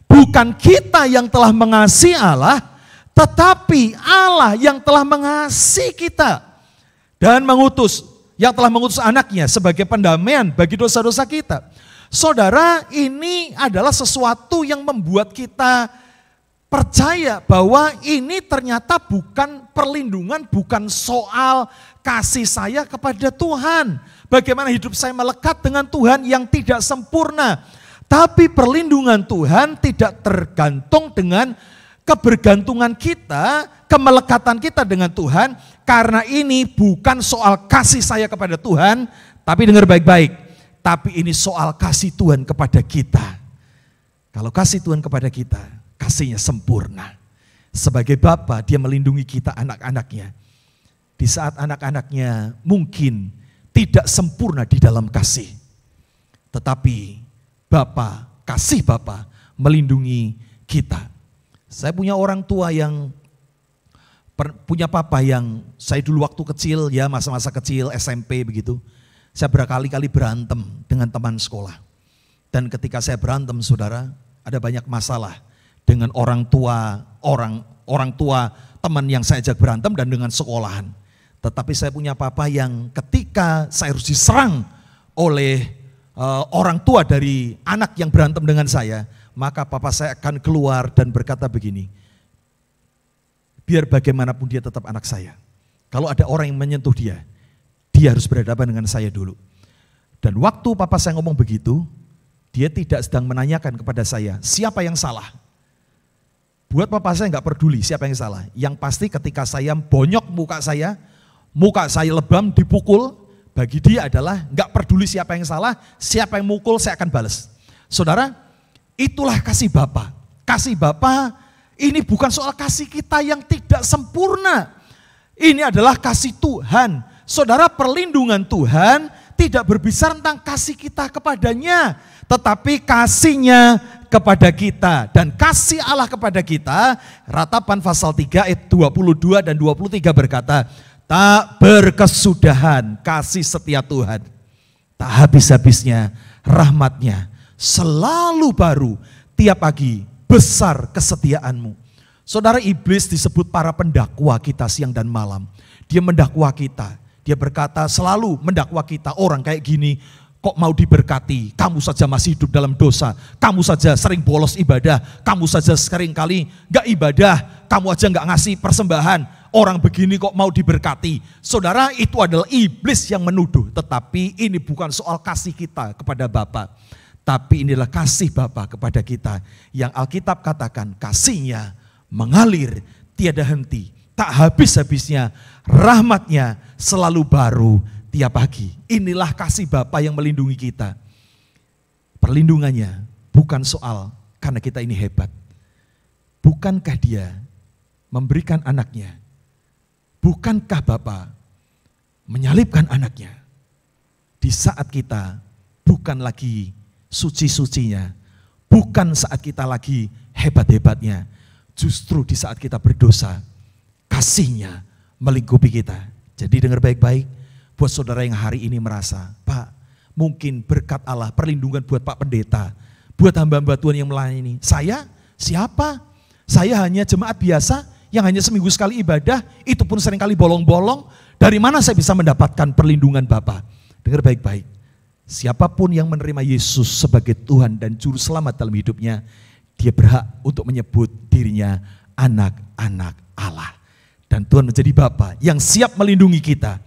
Speaker 7: bukan kita yang telah mengasihi Allah, tetapi Allah yang telah mengasihi kita dan yang telah mengutus anaknya sebagai pendamaian bagi dosa-dosa kita. Saudara, ini adalah sesuatu yang membuat kita percaya bahwa ini ternyata bukan perlindungan, bukan soal kasih saya kepada Tuhan. Bagaimana hidup saya melekat dengan Tuhan yang tidak sempurna. Tapi perlindungan Tuhan tidak tergantung dengan kebergantungan kita, kemelekatan kita dengan Tuhan, karena ini bukan soal kasih saya kepada Tuhan, tapi dengar baik-baik, tapi ini soal kasih Tuhan kepada kita. Kalau kasih Tuhan kepada kita, kasihnya sempurna. Sebagai Bapa, dia melindungi kita anak-anaknya. Di saat anak-anaknya mungkin tidak sempurna di dalam kasih. Tetapi Bapa, kasih Bapa melindungi kita. Saya punya orang tua yang punya papa yang saya dulu waktu kecil, ya masa-masa kecil SMP begitu, saya berkali-kali berantem dengan teman sekolah. Dan ketika saya berantem, saudara, ada banyak masalah dengan orang tua teman yang saya ajak berantem dan dengan sekolahan. Tetapi saya punya papa yang ketika saya harus diserang oleh orang tua dari anak yang berantem dengan saya, maka papa saya akan keluar dan berkata begini, biar bagaimanapun dia tetap anak saya. Kalau ada orang yang menyentuh dia harus berhadapan dengan saya dulu. Dan waktu papa saya ngomong begitu, dia tidak sedang menanyakan kepada saya, siapa yang salah. Buat papa saya nggak peduli siapa yang salah. Yang pasti ketika saya bonyok muka saya lebam, dipukul, bagi dia adalah nggak peduli siapa yang salah, siapa yang mukul saya akan balas. Saudara, itulah kasih Bapa. Kasih Bapa ini bukan soal kasih kita yang tidak sempurna. Ini adalah kasih Tuhan. Saudara, perlindungan Tuhan tidak berbicara tentang kasih kita kepadanya, tetapi kasihnya kepada kita. Dan kasih Allah kepada kita, Ratapan pasal 3 ayat 22 dan 23 berkata, tak berkesudahan kasih setia Tuhan, tak habis-habisnya rahmatnya, selalu baru tiap pagi besar kesetiaanmu. Saudara, iblis disebut para pendakwa kita siang dan malam. Dia mendakwa kita. Dia berkata selalu mendakwa kita, orang kayak gini kok mau diberkati, kamu saja masih hidup dalam dosa, kamu saja sering bolos ibadah, kamu saja sering kali gak ibadah, kamu aja gak ngasih persembahan, orang begini kok mau diberkati. Saudara, itu adalah iblis yang menuduh, tetapi ini bukan soal kasih kita kepada Bapa, tapi inilah kasih Bapa kepada kita, yang Alkitab katakan kasihnya mengalir tiada henti, tak habis-habisnya, rahmatnya selalu baru tiap pagi. Inilah kasih Bapa yang melindungi kita. Perlindungannya bukan soal karena kita ini hebat. Bukankah dia memberikan anaknya? Bukankah Bapa menyalibkan anaknya? Di saat kita bukan lagi suci-sucinya, bukan saat kita lagi hebat-hebatnya, justru di saat kita berdosa, kasihnya melingkupi kita. Jadi dengar baik-baik, buat saudara yang hari ini merasa, Pak, mungkin berkat Allah, perlindungan buat Pak Pendeta, buat hamba-hamba Tuhan yang melayani. Saya siapa? Saya hanya jemaat biasa yang hanya seminggu sekali ibadah, itu pun seringkali bolong-bolong. Dari mana saya bisa mendapatkan perlindungan Bapa? Dengar baik-baik, siapapun yang menerima Yesus sebagai Tuhan dan Juru Selamat dalam hidupnya, dia berhak untuk menyebut dirinya anak-anak Allah. Dan Tuhan menjadi Bapa yang siap melindungi kita.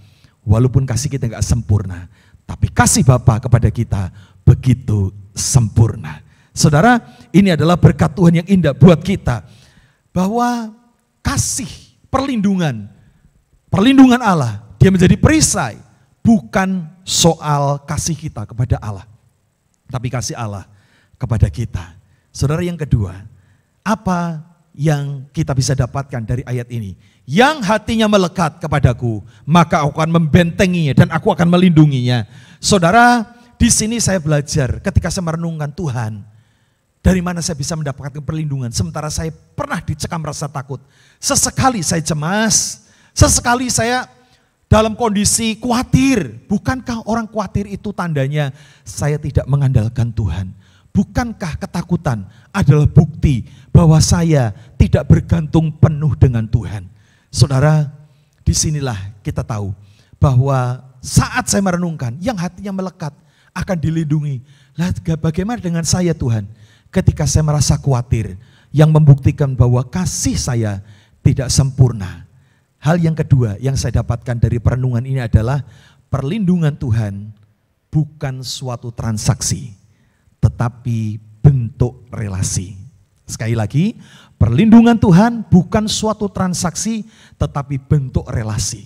Speaker 7: Walaupun kasih kita enggak sempurna, tapi kasih Bapa kepada kita begitu sempurna. Saudara, ini adalah berkat Tuhan yang indah buat kita. Bahwa kasih, perlindungan Allah, dia menjadi perisai. Bukan soal kasih kita kepada Allah, tapi kasih Allah kepada kita. Saudara, yang kedua, apa yang kita bisa dapatkan dari ayat ini? Yang hatinya melekat kepadaku, maka aku akan membentenginya dan aku akan melindunginya. Saudara, di sini saya belajar ketika saya merenungkan Tuhan, dari mana saya bisa mendapatkan perlindungan sementara saya pernah dicekam rasa takut. Sesekali saya cemas, sesekali saya dalam kondisi khawatir. Bukankah orang khawatir itu tandanya saya tidak mengandalkan Tuhan? Bukankah ketakutan adalah bukti bahwa saya tidak bergantung penuh dengan Tuhan? Saudara, disinilah kita tahu bahwa saat saya merenungkan, yang hatinya melekat akan dilindungi. Lah, bagaimana dengan saya Tuhan? Ketika saya merasa khawatir, yang membuktikan bahwa kasih saya tidak sempurna. Hal yang kedua yang saya dapatkan dari perenungan ini adalah perlindungan Tuhan bukan suatu transaksi, tetapi bentuk relasi. Sekali lagi, perlindungan Tuhan bukan suatu transaksi, tetapi bentuk relasi.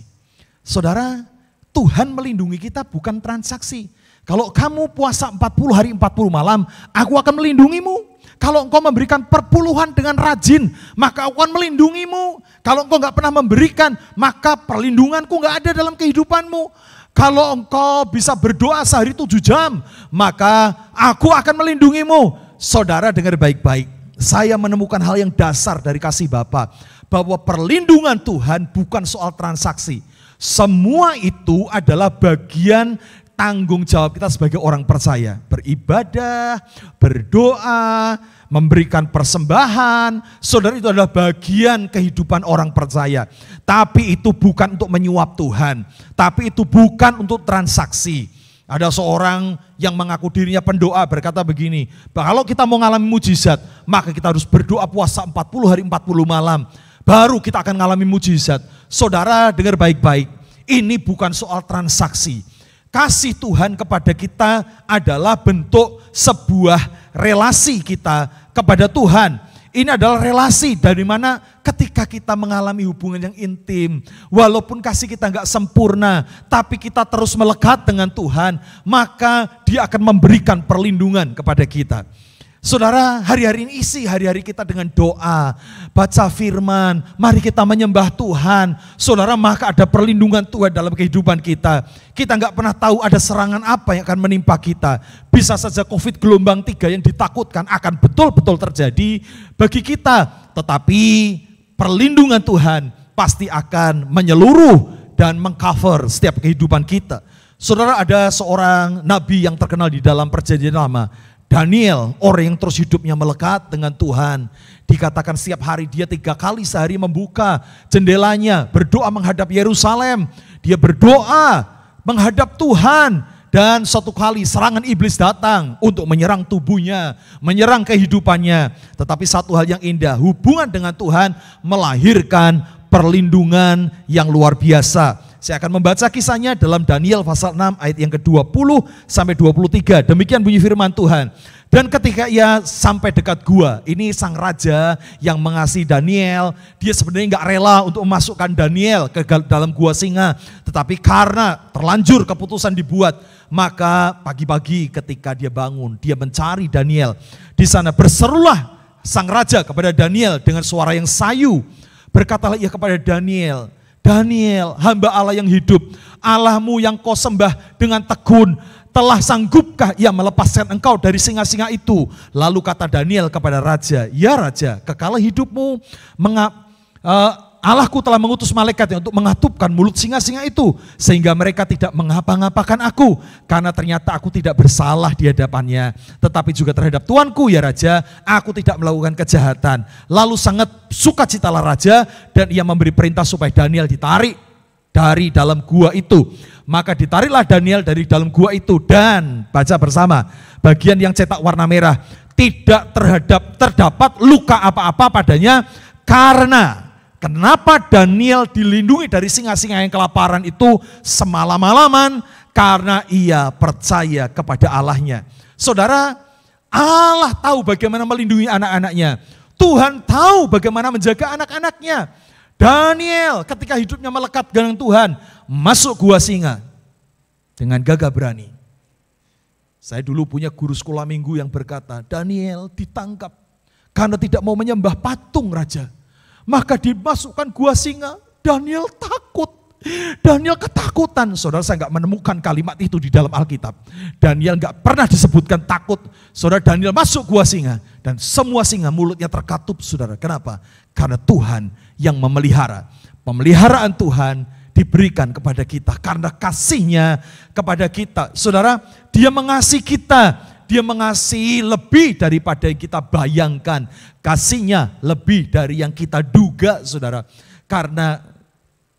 Speaker 7: Saudara, Tuhan melindungi kita bukan transaksi. Kalau kamu puasa 40 hari 40 malam, aku akan melindungimu. Kalau engkau memberikan perpuluhan dengan rajin, maka aku akan melindungimu. Kalau engkau nggak pernah memberikan, maka perlindunganku nggak ada dalam kehidupanmu. Kalau engkau bisa berdoa sehari 7 jam, maka aku akan melindungimu. Saudara dengar baik-baik, saya menemukan hal yang dasar dari kasih Bapa, bahwa perlindungan Tuhan bukan soal transaksi. Semua itu adalah bagian tanggung jawab kita sebagai orang percaya. Beribadah, berdoa, memberikan persembahan. Saudara, itu adalah bagian kehidupan orang percaya. Tapi itu bukan untuk menyuap Tuhan. Tapi itu bukan untuk transaksi. Ada seorang yang mengaku dirinya pendoa berkata begini, kalau kita mau ngalami mujizat, maka kita harus berdoa puasa 40 hari 40 malam. Baru kita akan ngalami mujizat. Saudara dengar baik-baik, ini bukan soal transaksi. Kasih Tuhan kepada kita adalah bentuk sebuah relasi kita kepada Tuhan. Ini adalah relasi dari mana ketika kita mengalami hubungan yang intim, walaupun kasih kita nggak sempurna, tapi kita terus melekat dengan Tuhan, maka Dia akan memberikan perlindungan kepada kita. Saudara, hari-hari ini isi hari-hari kita dengan doa, baca firman, mari kita menyembah Tuhan. Saudara, maka ada perlindungan Tuhan dalam kehidupan kita. Kita nggak pernah tahu ada serangan apa yang akan menimpa kita. Bisa saja COVID gelombang 3 yang ditakutkan akan betul-betul terjadi bagi kita. Tetapi perlindungan Tuhan pasti akan menyeluruh dan mengcover setiap kehidupan kita. Saudara, ada seorang nabi yang terkenal di dalam Perjanjian Lama, Daniel, orang yang terus hidupnya melekat dengan Tuhan. Dikatakan setiap hari dia 3 kali sehari membuka jendelanya, berdoa menghadap Yerusalem. Dia berdoa menghadap Tuhan. Dan suatu kali serangan iblis datang untuk menyerang tubuhnya, menyerang kehidupannya. Tetapi satu hal yang indah, hubungan dengan Tuhan melahirkan perlindungan yang luar biasa. Saya akan membaca kisahnya dalam Daniel pasal 6 ayat yang ke-20 sampai 23. Demikian bunyi firman Tuhan. Dan ketika ia sampai dekat gua, ini sang raja yang mengasihi Daniel, dia sebenarnya nggak rela untuk memasukkan Daniel ke dalam gua singa. Tetapi karena terlanjur keputusan dibuat, maka pagi-pagi ketika dia bangun, dia mencari Daniel. Di sana berserulah sang raja kepada Daniel dengan suara yang sayu. Berkatalah ia kepada Daniel, Daniel, hamba Allah yang hidup, Allahmu yang kau sembah dengan tekun, telah sanggupkah ia melepaskan engkau dari singa-singa itu? Lalu kata Daniel kepada raja, ya raja, kekalah hidupmu, Allahku telah mengutus malaikatnya untuk mengatupkan mulut singa-singa itu, sehingga mereka tidak mengapa-ngapakan aku, karena ternyata aku tidak bersalah di hadapannya, tetapi juga terhadap tuanku ya raja, aku tidak melakukan kejahatan. Lalu sangat sukacitalah raja, dan ia memberi perintah supaya Daniel ditarik dari dalam gua itu. Maka ditariklah Daniel dari dalam gua itu, dan baca bersama bagian yang cetak warna merah, tidak terdapat luka apa-apa padanya. Karena kenapa Daniel dilindungi dari singa-singa yang kelaparan itu semalam-malaman? Karena ia percaya kepada Allahnya. Saudara, Allah tahu bagaimana melindungi anak-anaknya. Tuhan tahu bagaimana menjaga anak-anaknya. Daniel ketika hidupnya melekat dengan Tuhan, masuk gua singa dengan gagah berani. Saya dulu punya guru sekolah minggu yang berkata, Daniel ditangkap karena tidak mau menyembah patung raja. Maka dimasukkan gua singa, Daniel takut. Daniel ketakutan. Saudara, saya enggak menemukan kalimat itu di dalam Alkitab. Daniel enggak pernah disebutkan takut. Saudara, Daniel masuk gua singa dan semua singa mulutnya terkatup, saudara. Kenapa? Karena Tuhan yang memelihara. Pemeliharaan Tuhan diberikan kepada kita karena kasih-Nya kepada kita. Saudara, Dia mengasihi kita. Dia mengasihi lebih daripada yang kita bayangkan. Kasih-Nya lebih dari yang kita duga, saudara. Karena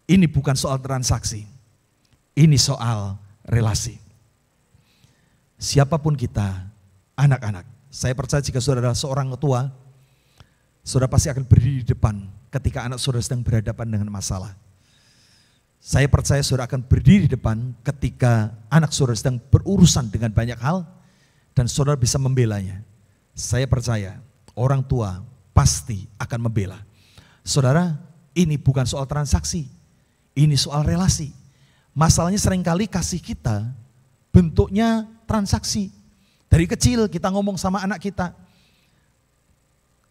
Speaker 7: ini bukan soal transaksi. Ini soal relasi. Siapapun kita, anak-anak. Saya percaya jika saudara seorang tua, saudara pasti akan berdiri di depan ketika anak saudara sedang berhadapan dengan masalah. Saya percaya saudara akan berdiri di depan ketika anak saudara sedang berurusan dengan banyak hal, dan saudara bisa membelanya. Saya percaya orang tua pasti akan membela. Saudara, ini bukan soal transaksi, ini soal relasi. Masalahnya seringkali kasih kita bentuknya transaksi. Dari kecil kita ngomong sama anak kita,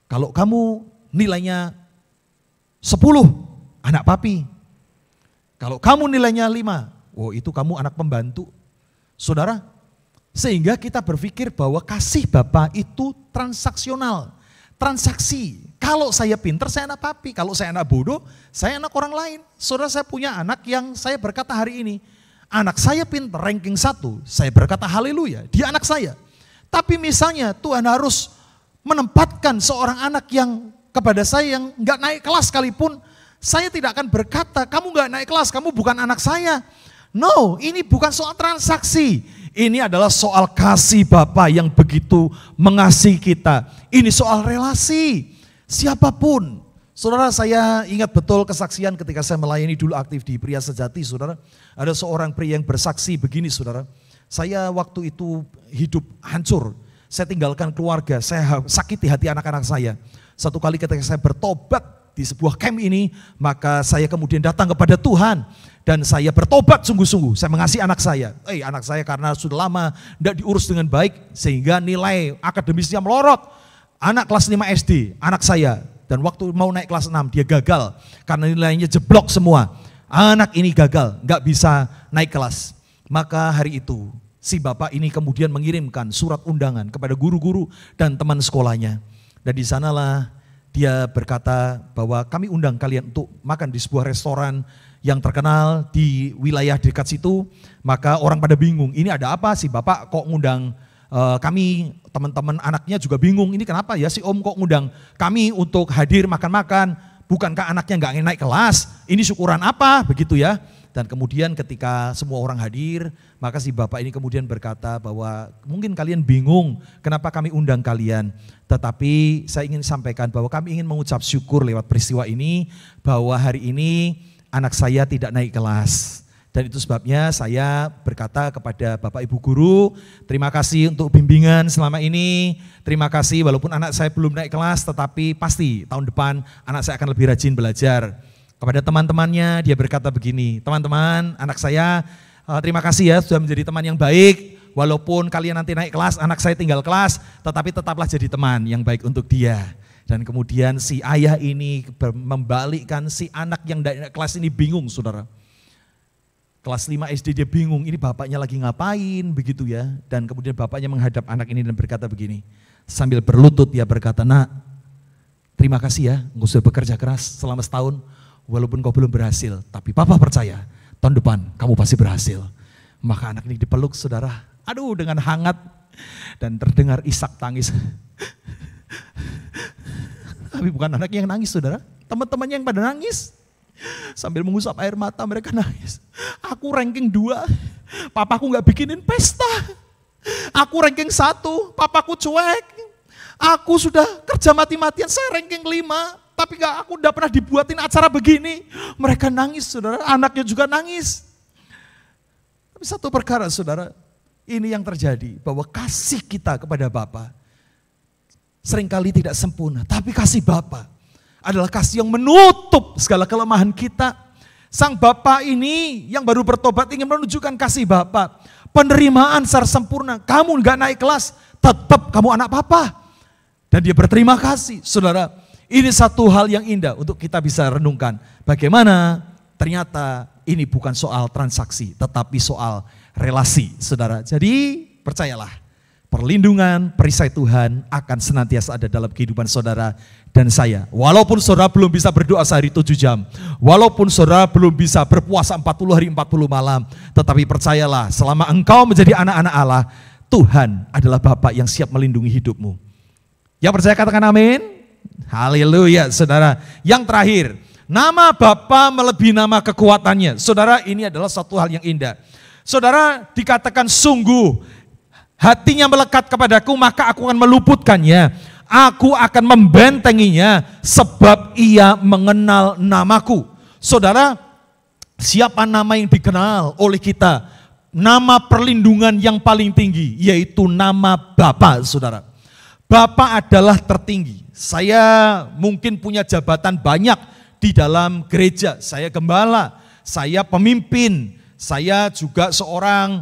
Speaker 7: Kalau kamu nilainya 10, anak papi. Kalau kamu nilainya 5, itu kamu anak pembantu. Saudara, sehingga kita berpikir bahwa kasih Bapa itu transaksional, transaksi. Kalau saya pinter, saya anak papi. Kalau saya anak bodoh, saya anak orang lain. Saudara, saya punya anak yang saya berkata hari ini, anak saya pinter, ranking 1, saya berkata haleluya, dia anak saya. Tapi misalnya Tuhan harus menempatkan seorang anak yang kepada saya yang nggak naik kelas sekalipun, saya tidak akan berkata, kamu nggak naik kelas, kamu bukan anak saya. No, ini bukan soal transaksi. Ini adalah soal kasih Bapa yang begitu mengasihi kita. Ini soal relasi. Siapapun. Saudara, saya ingat betul kesaksian ketika saya melayani dulu aktif di Pria Sejati, saudara. Ada seorang pria yang bersaksi begini, saudara. Saya waktu itu hidup hancur. Saya tinggalkan keluarga, saya sakiti hati anak-anak saya. Satu kali ketika saya bertobat di sebuah camp ini, maka saya kemudian datang kepada Tuhan. Dan saya bertobat sungguh-sungguh, saya mengasihi anak saya. Anak saya karena sudah lama tidak diurus dengan baik, sehingga nilai akademisnya melorot. Anak kelas 5 SD, anak saya. Dan waktu mau naik kelas 6, dia gagal. Karena nilainya jeblok semua. Anak ini gagal, nggak bisa naik kelas. Maka hari itu, si bapak ini kemudian mengirimkan surat undangan kepada guru-guru dan teman sekolahnya. Dan di sanalah dia berkata bahwa kami undang kalian untuk makan di sebuah restoran yang terkenal di wilayah dekat situ. Maka orang pada bingung, ini ada apa sih bapak kok ngundang kami, teman-teman anaknya juga bingung, ini kenapa ya si om kok ngundang kami untuk hadir makan-makan, bukankah anaknya nggak naik kelas, ini syukuran apa begitu ya. Dan kemudian ketika semua orang hadir, maka si bapak ini kemudian berkata bahwa mungkin kalian bingung kenapa kami undang kalian. Tetapi saya ingin sampaikan bahwa kami ingin mengucap syukur lewat peristiwa ini, bahwa hari ini anak saya tidak naik kelas. Dan itu sebabnya saya berkata kepada Bapak Ibu Guru, terima kasih untuk bimbingan selama ini. Terima kasih walaupun anak saya belum naik kelas, tetapi pasti tahun depan anak saya akan lebih rajin belajar. Kepada teman-temannya dia berkata begini, teman-teman anak saya terima kasih ya sudah menjadi teman yang baik. Walaupun kalian nanti naik kelas, anak saya tinggal kelas, tetapi tetaplah jadi teman yang baik untuk dia. Dan kemudian si ayah ini membalikkan si anak yang naik kelas ini bingung, saudara. Kelas 5 SD dia bingung, ini bapaknya lagi ngapain begitu ya. Dan kemudian bapaknya menghadap anak ini dan berkata begini, sambil berlutut dia berkata, nak terima kasih ya, engkau sudah bekerja keras selama setahun, walaupun kau belum berhasil, tapi papa percaya tahun depan kamu pasti berhasil. Maka anak ini dipeluk saudara, aduh dengan hangat, dan terdengar isak tangis. Tapi bukan anak yang nangis saudara, teman-temannya yang pada nangis. Sambil mengusap air mata mereka nangis. Aku ranking 2, papaku gak bikinin pesta. Aku ranking 1, papaku cuek. Aku sudah kerja mati-matian, saya ranking 5. Tapi aku udah pernah dibuatin acara begini. Mereka nangis saudara, anaknya juga nangis. Tapi satu perkara saudara, ini yang terjadi. Bahwa kasih kita kepada Bapa seringkali tidak sempurna. Tapi kasih Bapa adalah kasih yang menutup segala kelemahan kita. Sang Bapa ini yang baru bertobat ingin menunjukkan kasih Bapa. Penerimaan secara sempurna. Kamu gak naik kelas, tetap kamu anak Papa. Dan dia berterima kasih. Saudara, ini satu hal yang indah untuk kita bisa renungkan. Bagaimana ternyata ini bukan soal transaksi, tetapi soal relasi, saudara. Jadi percayalah, perlindungan, perisai Tuhan akan senantiasa ada dalam kehidupan saudara dan saya. Walaupun saudara belum bisa berdoa sehari 7 jam, walaupun saudara belum bisa berpuasa 40 hari 40 malam, tetapi percayalah selama engkau menjadi anak-anak Allah, Tuhan adalah Bapa yang siap melindungi hidupmu. Yang percaya katakan amin. Haleluya saudara. Yang terakhir, nama Bapa melebihi nama kekuatannya. Saudara, ini adalah satu hal yang indah. Saudara, dikatakan sungguh hatinya melekat kepadaku, maka aku akan meluputkannya. Aku akan membentenginya sebab ia mengenal namaku. Saudara, siapa nama yang dikenal oleh kita? Nama perlindungan yang paling tinggi, yaitu nama Bapa, saudara. Bapa adalah tertinggi. Saya mungkin punya jabatan banyak di dalam gereja. Saya gembala, saya pemimpin, saya juga seorang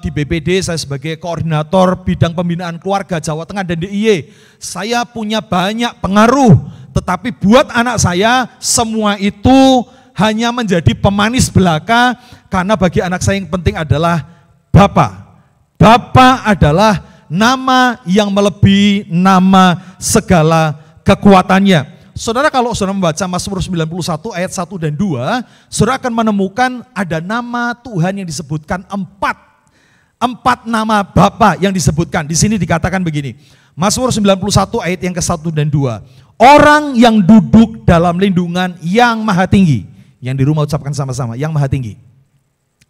Speaker 7: di BPD, saya sebagai koordinator bidang pembinaan keluarga Jawa Tengah dan DIY. Saya punya banyak pengaruh, tetapi buat anak saya semua itu hanya menjadi pemanis belaka, karena bagi anak saya yang penting adalah Bapa. Bapa adalah nama yang melebihi nama segala kekuatannya. Saudara, kalau saudara membaca Mazmur 91 ayat 1 dan 2, saudara akan menemukan ada nama Tuhan yang disebutkan empat nama Bapa yang disebutkan. Di sini dikatakan begini, Mazmur 91 ayat yang ke-1 dan 2. Orang yang duduk dalam lindungan yang maha tinggi. Yang di rumah ucapkan sama-sama, yang maha tinggi.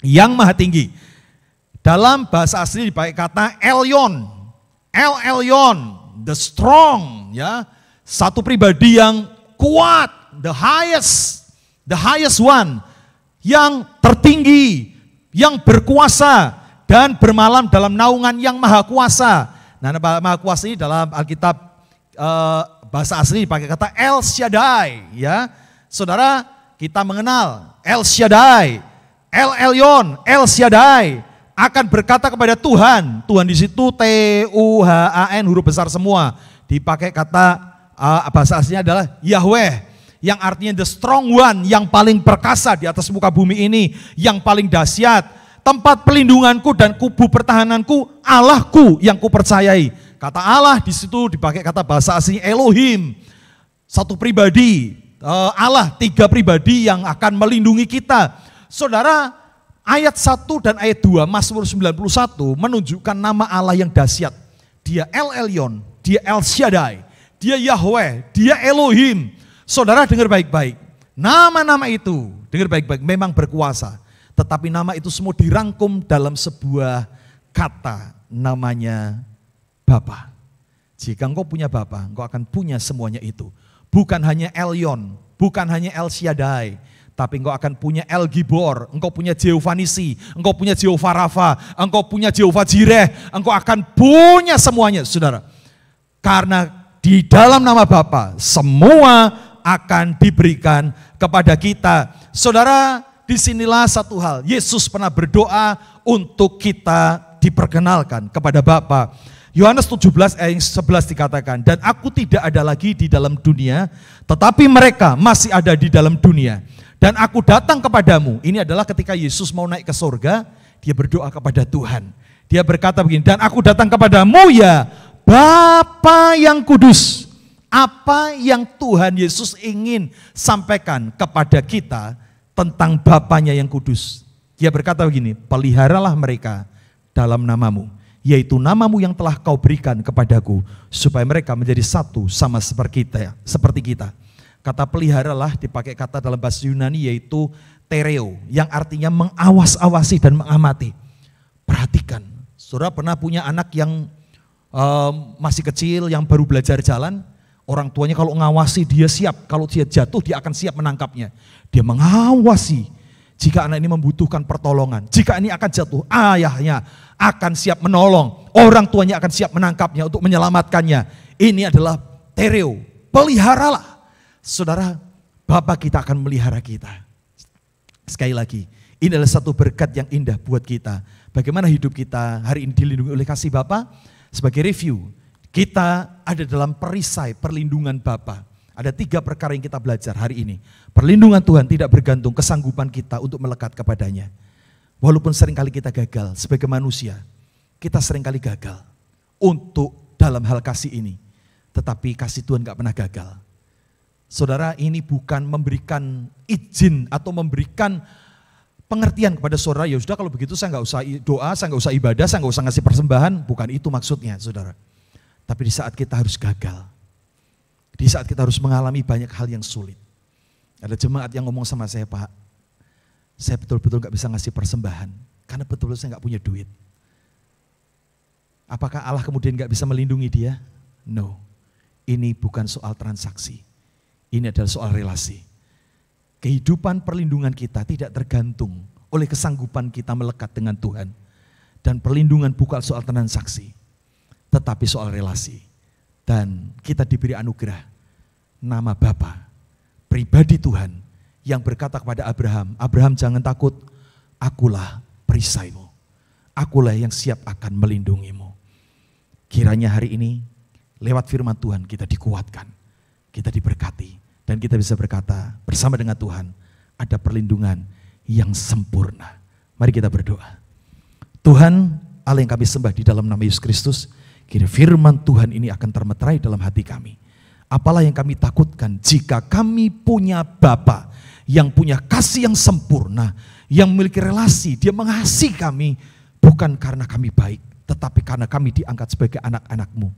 Speaker 7: Yang maha tinggi. Dalam bahasa asli dipakai kata Elyon. El Elyon, the strong, ya. Satu pribadi yang kuat, the highest one, yang tertinggi, yang berkuasa dan bermalam dalam naungan yang maha kuasa. Nah, maha kuasa ini dalam Alkitab bahasa asli dipakai kata El Shaddai, ya. Saudara, kita mengenal El Shaddai, El Elyon, El Shaddai akan berkata kepada Tuhan. Tuhan di situ Tuhan, huruf besar semua. Dipakai kata bahasa aslinya adalah Yahweh, yang artinya the strong one, yang paling perkasa di atas muka bumi ini, yang paling dahsyat. Tempat pelindunganku dan kubu pertahananku, Allahku yang kupercayai. Kata Allah di situ dipakai kata bahasa aslinya Elohim, satu pribadi. Allah, tiga pribadi yang akan melindungi kita. Saudara, ayat 1 dan ayat 2 Mazmur 91 menunjukkan nama Allah yang dahsyat. Dia El Elyon, dia El Shaddai, dia Yahweh, dia Elohim. Saudara dengar baik-baik, nama-nama itu, dengar baik-baik, memang berkuasa. Tetapi nama itu semua dirangkum dalam sebuah kata, namanya Bapa. Jika engkau punya Bapa, engkau akan punya semuanya itu. Bukan hanya Elyon, bukan hanya El Shaddai, tapi engkau akan punya El Gibor, engkau punya Jehovah Nisi, engkau punya Jehovah Rafa, engkau punya Jehovah Jireh, engkau akan punya semuanya, saudara. Karena di dalam nama Bapa semua akan diberikan kepada kita. Saudara, disinilah satu hal, Yesus pernah berdoa untuk kita diperkenalkan kepada Bapa. Yohanes 17 ayat 11 dikatakan, dan aku tidak ada lagi di dalam dunia, tetapi mereka masih ada di dalam dunia. Dan aku datang kepadamu. Ini adalah ketika Yesus mau naik ke surga, dia berdoa kepada Tuhan. Dia berkata begini, dan aku datang kepadamu ya Bapa yang kudus. Apa yang Tuhan Yesus ingin sampaikan kepada kita tentang Bapanya yang kudus? Dia berkata begini, peliharalah mereka dalam namamu, yaitu namamu yang telah kau berikan kepadaku, supaya mereka menjadi satu sama seperti kita. Kata peliharalah dipakai kata dalam bahasa Yunani yaitu tereo, yang artinya mengawas-awasi dan mengamati. Perhatikan, saudara pernah punya anak yang masih kecil, yang baru belajar jalan, orang tuanya kalau ngawasi dia siap, kalau dia jatuh dia akan siap menangkapnya. Dia mengawasi, jika anak ini membutuhkan pertolongan, jika ini akan jatuh, ayahnya akan siap menolong, orang tuanya akan siap menangkapnya untuk menyelamatkannya. Ini adalah tereo, peliharalah. Saudara, Bapa kita akan melihara kita. Sekali lagi, ini adalah satu berkat yang indah buat kita. Bagaimana hidup kita hari ini dilindungi oleh kasih Bapa? Sebagai review, kita ada dalam perisai perlindungan Bapa. Ada 3 perkara yang kita belajar hari ini. Perlindungan Tuhan tidak bergantung kesanggupan kita untuk melekat kepadanya. Walaupun seringkali kita gagal sebagai manusia, kita seringkali gagal untuk dalam hal kasih ini. Tetapi kasih Tuhan gak pernah gagal. Saudara, ini bukan memberikan izin atau memberikan pengertian kepada saudara, ya sudah kalau begitu saya nggak usah doa, saya nggak usah ibadah, saya nggak usah ngasih persembahan. Bukan itu maksudnya, saudara. Tapi di saat kita harus gagal, di saat kita harus mengalami banyak hal yang sulit, ada jemaat yang ngomong sama saya, Pak, saya betul-betul nggak bisa ngasih persembahan karena betul-betul saya nggak punya duit. Apakah Allah kemudian nggak bisa melindungi dia? No, ini bukan soal transaksi, ini adalah soal relasi. Kehidupan perlindungan kita tidak tergantung oleh kesanggupan kita melekat dengan Tuhan. Dan perlindungan bukan soal transaksi, tetapi soal relasi. Dan kita diberi anugerah nama Bapa, pribadi Tuhan yang berkata kepada Abraham, Abraham jangan takut, akulah perisaimu. akulah yang siap akan melindungimu. Kiranya hari ini lewat firman Tuhan kita dikuatkan, kita diberkati, dan kita bisa berkata bersama dengan Tuhan, ada perlindungan yang sempurna. Mari kita berdoa. Tuhan Allah yang kami sembah di dalam nama Yesus Kristus, kira firman Tuhan ini akan termeterai dalam hati kami. Apalah yang kami takutkan jika kami punya Bapa yang punya kasih yang sempurna, yang memiliki relasi, dia mengasihi kami, bukan karena kami baik, tetapi karena kami diangkat sebagai anak-anak-Mu.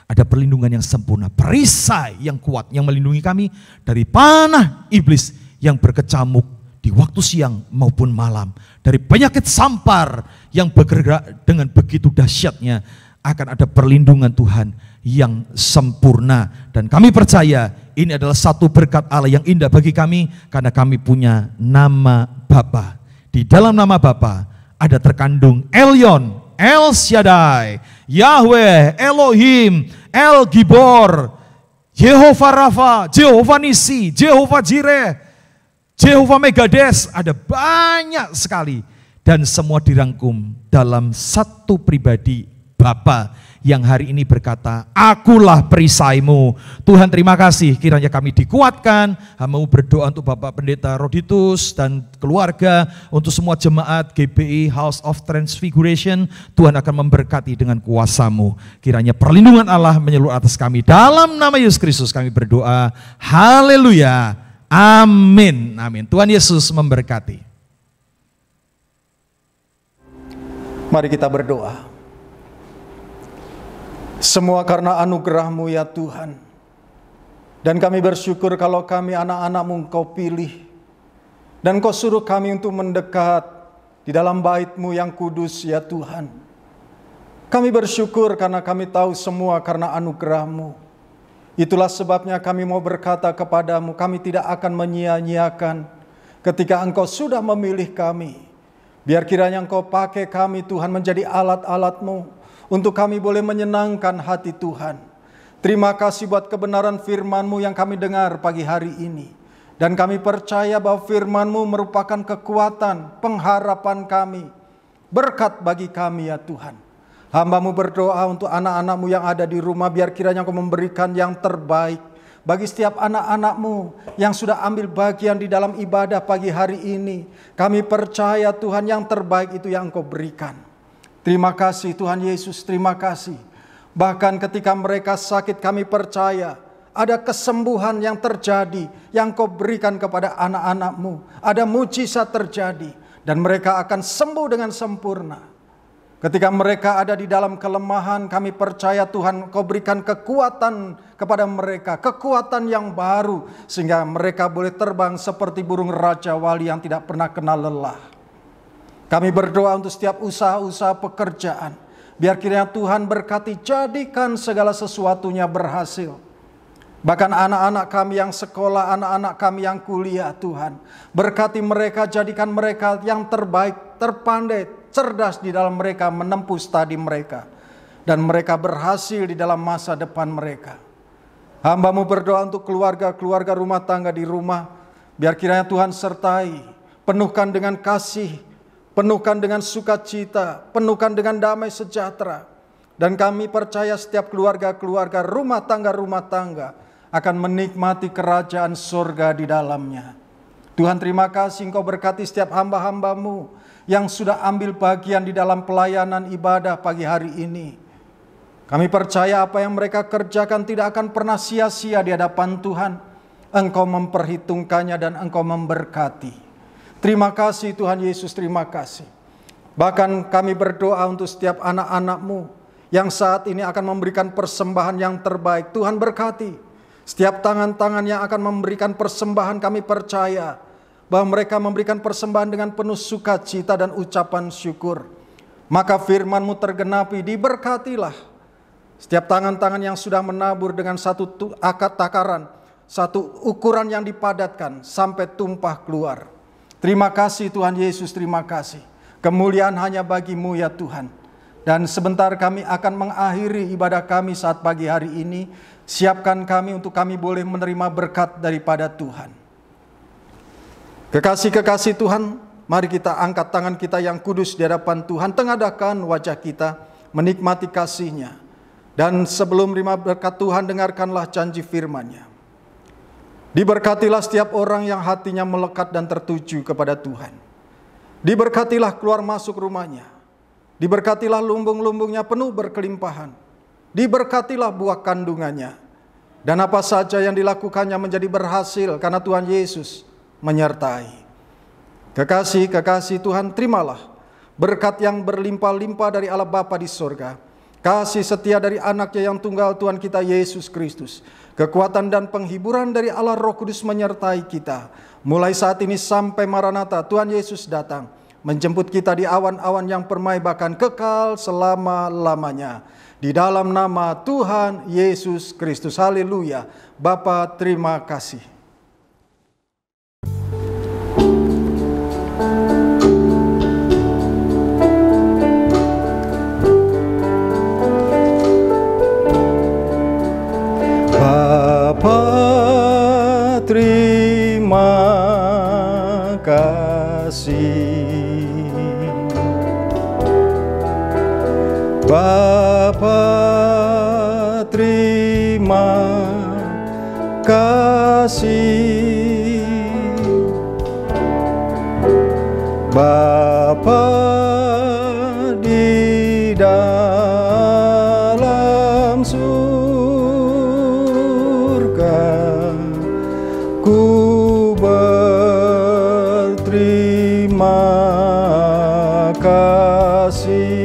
Speaker 7: Ada perlindungan yang sempurna, perisai yang kuat yang melindungi kami dari panah iblis yang berkecamuk di waktu siang maupun malam, dari penyakit sampar yang bergerak dengan begitu dahsyatnya. Akan ada perlindungan Tuhan yang sempurna, dan kami percaya ini adalah satu berkat Allah yang indah bagi kami karena kami punya nama Bapa. Di dalam nama Bapa ada terkandung Elyon, El Shaddai, Yahweh, Elohim, El Gibor, Jehovah Rafa, Jehovah Nisi, Jehovah Jireh, Jehovah Megades. Ada banyak sekali, dan semua dirangkum dalam satu pribadi, Bapa yang hari ini berkata, akulah perisaimu. Tuhan terima kasih, kiranya kami dikuatkan. Hamba berdoa untuk Bapak Pendeta Roditus dan keluarga, untuk semua jemaat GBI House of Transfiguration. Tuhan akan memberkati dengan kuasa-Mu. Kiranya perlindungan Allah menyeluruh atas kami. Dalam nama Yesus Kristus kami berdoa. Haleluya. Amin. Amin. Tuhan Yesus memberkati.
Speaker 8: Mari kita berdoa. Semua karena anugerah-Mu ya Tuhan. Dan kami bersyukur kalau kami anak-anak-Mu Engkau pilih. Dan Engkau suruh kami untuk mendekat di dalam bait-Mu yang kudus ya Tuhan. Kami bersyukur karena kami tahu semua karena anugerah-Mu. Itulah sebabnya kami mau berkata kepadamu, kami tidak akan menyia-nyiakan ketika Engkau sudah memilih kami. Biar kiranya Engkau pakai kami Tuhan menjadi alat-alat-Mu, untuk kami boleh menyenangkan hati Tuhan. Terima kasih buat kebenaran firman-Mu yang kami dengar pagi hari ini. Dan kami percaya bahwa firman-Mu merupakan kekuatan, pengharapan kami, berkat bagi kami ya Tuhan. Hamba-Mu berdoa untuk anak-anak-Mu yang ada di rumah, biar kiranya Engkau memberikan yang terbaik bagi setiap anak-anak-Mu yang sudah ambil bagian di dalam ibadah pagi hari ini. Kami percaya Tuhan yang terbaik itu yang Engkau berikan. Terima kasih Tuhan Yesus, terima kasih. Bahkan ketika mereka sakit kami percaya ada kesembuhan yang terjadi yang Kau berikan kepada anak-anak-Mu. Ada mujizat terjadi dan mereka akan sembuh dengan sempurna. Ketika mereka ada di dalam kelemahan, kami percaya Tuhan Kau berikan kekuatan kepada mereka, kekuatan yang baru sehingga mereka boleh terbang seperti burung raja wali yang tidak pernah kenal lelah. Kami berdoa untuk setiap usaha-usaha pekerjaan. Biar kiranya Tuhan berkati, jadikan segala sesuatunya berhasil. Bahkan anak-anak kami yang sekolah, anak-anak kami yang kuliah Tuhan. Berkati mereka, jadikan mereka yang terbaik, terpandai, cerdas di dalam mereka menempuh studi mereka. Dan mereka berhasil di dalam masa depan mereka. Hamba-Mu berdoa untuk keluarga-keluarga rumah tangga di rumah. Biar kiranya Tuhan sertai, penuhkan dengan kasih, penuhkan dengan sukacita, penuhkan dengan damai sejahtera. Dan kami percaya setiap keluarga-keluarga, rumah tangga akan menikmati kerajaan surga di dalamnya. Tuhan terima kasih Engkau berkati setiap hamba-hamba-Mu yang sudah ambil bagian di dalam pelayanan ibadah pagi hari ini. Kami percaya apa yang mereka kerjakan tidak akan pernah sia-sia di hadapan Tuhan. Engkau memperhitungkannya dan Engkau memberkati. Terima kasih Tuhan Yesus, terima kasih. Bahkan kami berdoa untuk setiap anak-anak-Mu yang saat ini akan memberikan persembahan yang terbaik. Tuhan berkati. Setiap tangan-tangan yang akan memberikan persembahan, kami percaya bahwa mereka memberikan persembahan dengan penuh sukacita dan ucapan syukur. Maka firman-Mu tergenapi, diberkatilah. Setiap tangan-tangan yang sudah menabur dengan satu akad takaran, satu ukuran yang dipadatkan sampai tumpah keluar. Terima kasih Tuhan Yesus, terima kasih. Kemuliaan hanya bagi-Mu ya Tuhan. Dan sebentar kami akan mengakhiri ibadah kami saat pagi hari ini. Siapkan kami untuk kami boleh menerima berkat daripada Tuhan. Kekasih-kekasih Tuhan, Mari kita angkat tangan kita yang kudus di hadapan Tuhan, tengadahkan wajah kita, menikmati kasih-Nya. Dan sebelum terima berkat Tuhan, dengarkanlah janji firman-Nya. Diberkatilah setiap orang yang hatinya melekat dan tertuju kepada Tuhan. Diberkatilah keluar masuk rumahnya. Diberkatilah lumbung-lumbungnya penuh berkelimpahan. Diberkatilah buah kandungannya. Dan apa saja yang dilakukannya menjadi berhasil karena Tuhan Yesus menyertai. Kekasih-kekasih Tuhan, terimalah berkat yang berlimpah-limpah dari Allah Bapa di sorga, kasih setia dari anaknya yang tunggal Tuhan kita Yesus Kristus, kekuatan dan penghiburan dari Allah Roh Kudus menyertai kita, mulai saat ini sampai Maranatha Tuhan Yesus datang, menjemput kita di awan-awan yang permai bahkan kekal selama-lamanya. Di dalam nama Tuhan Yesus Kristus, haleluya. Bapa, terima kasih. Bapa, terima kasih. Bapa, terima kasih. Bapa di dalam ku berterima kasih.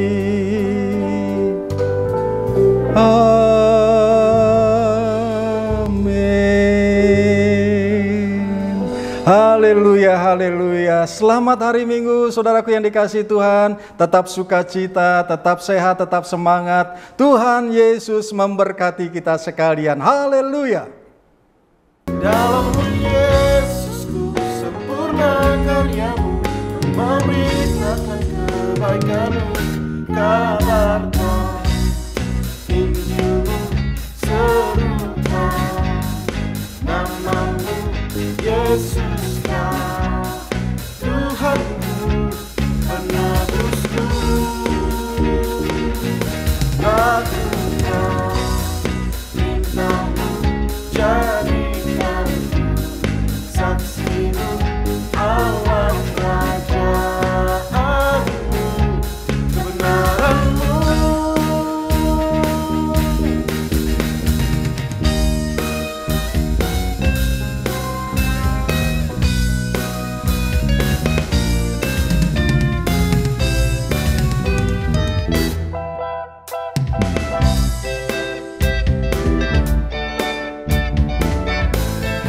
Speaker 8: Amin. Haleluya, haleluya. Selamat hari Minggu, saudaraku yang dikasihi Tuhan. Tetap sukacita, tetap sehat, tetap semangat. Tuhan Yesus memberkati kita sekalian. Haleluya.
Speaker 6: Dalam Yesusku sempurna karyamu, memberitakan kebaikanmu, kabarkan Injilmu, serukan namamu Yesuslah Tuhanku, penebusku. Lakukan mintamu, jadikan saksimu, alat kerajaanmu, kebenaranmu.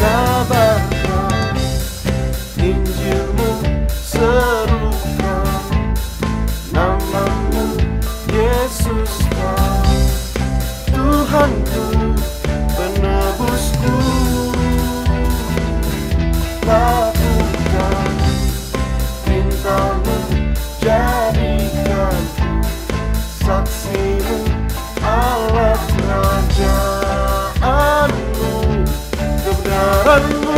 Speaker 6: Kabarkan Injilmu, serukan namamu Yesuslah Tuhanku, penebusku. Lakukan mintamu, jadikan saksimu, alat kerajaanmu, kebenaranmu.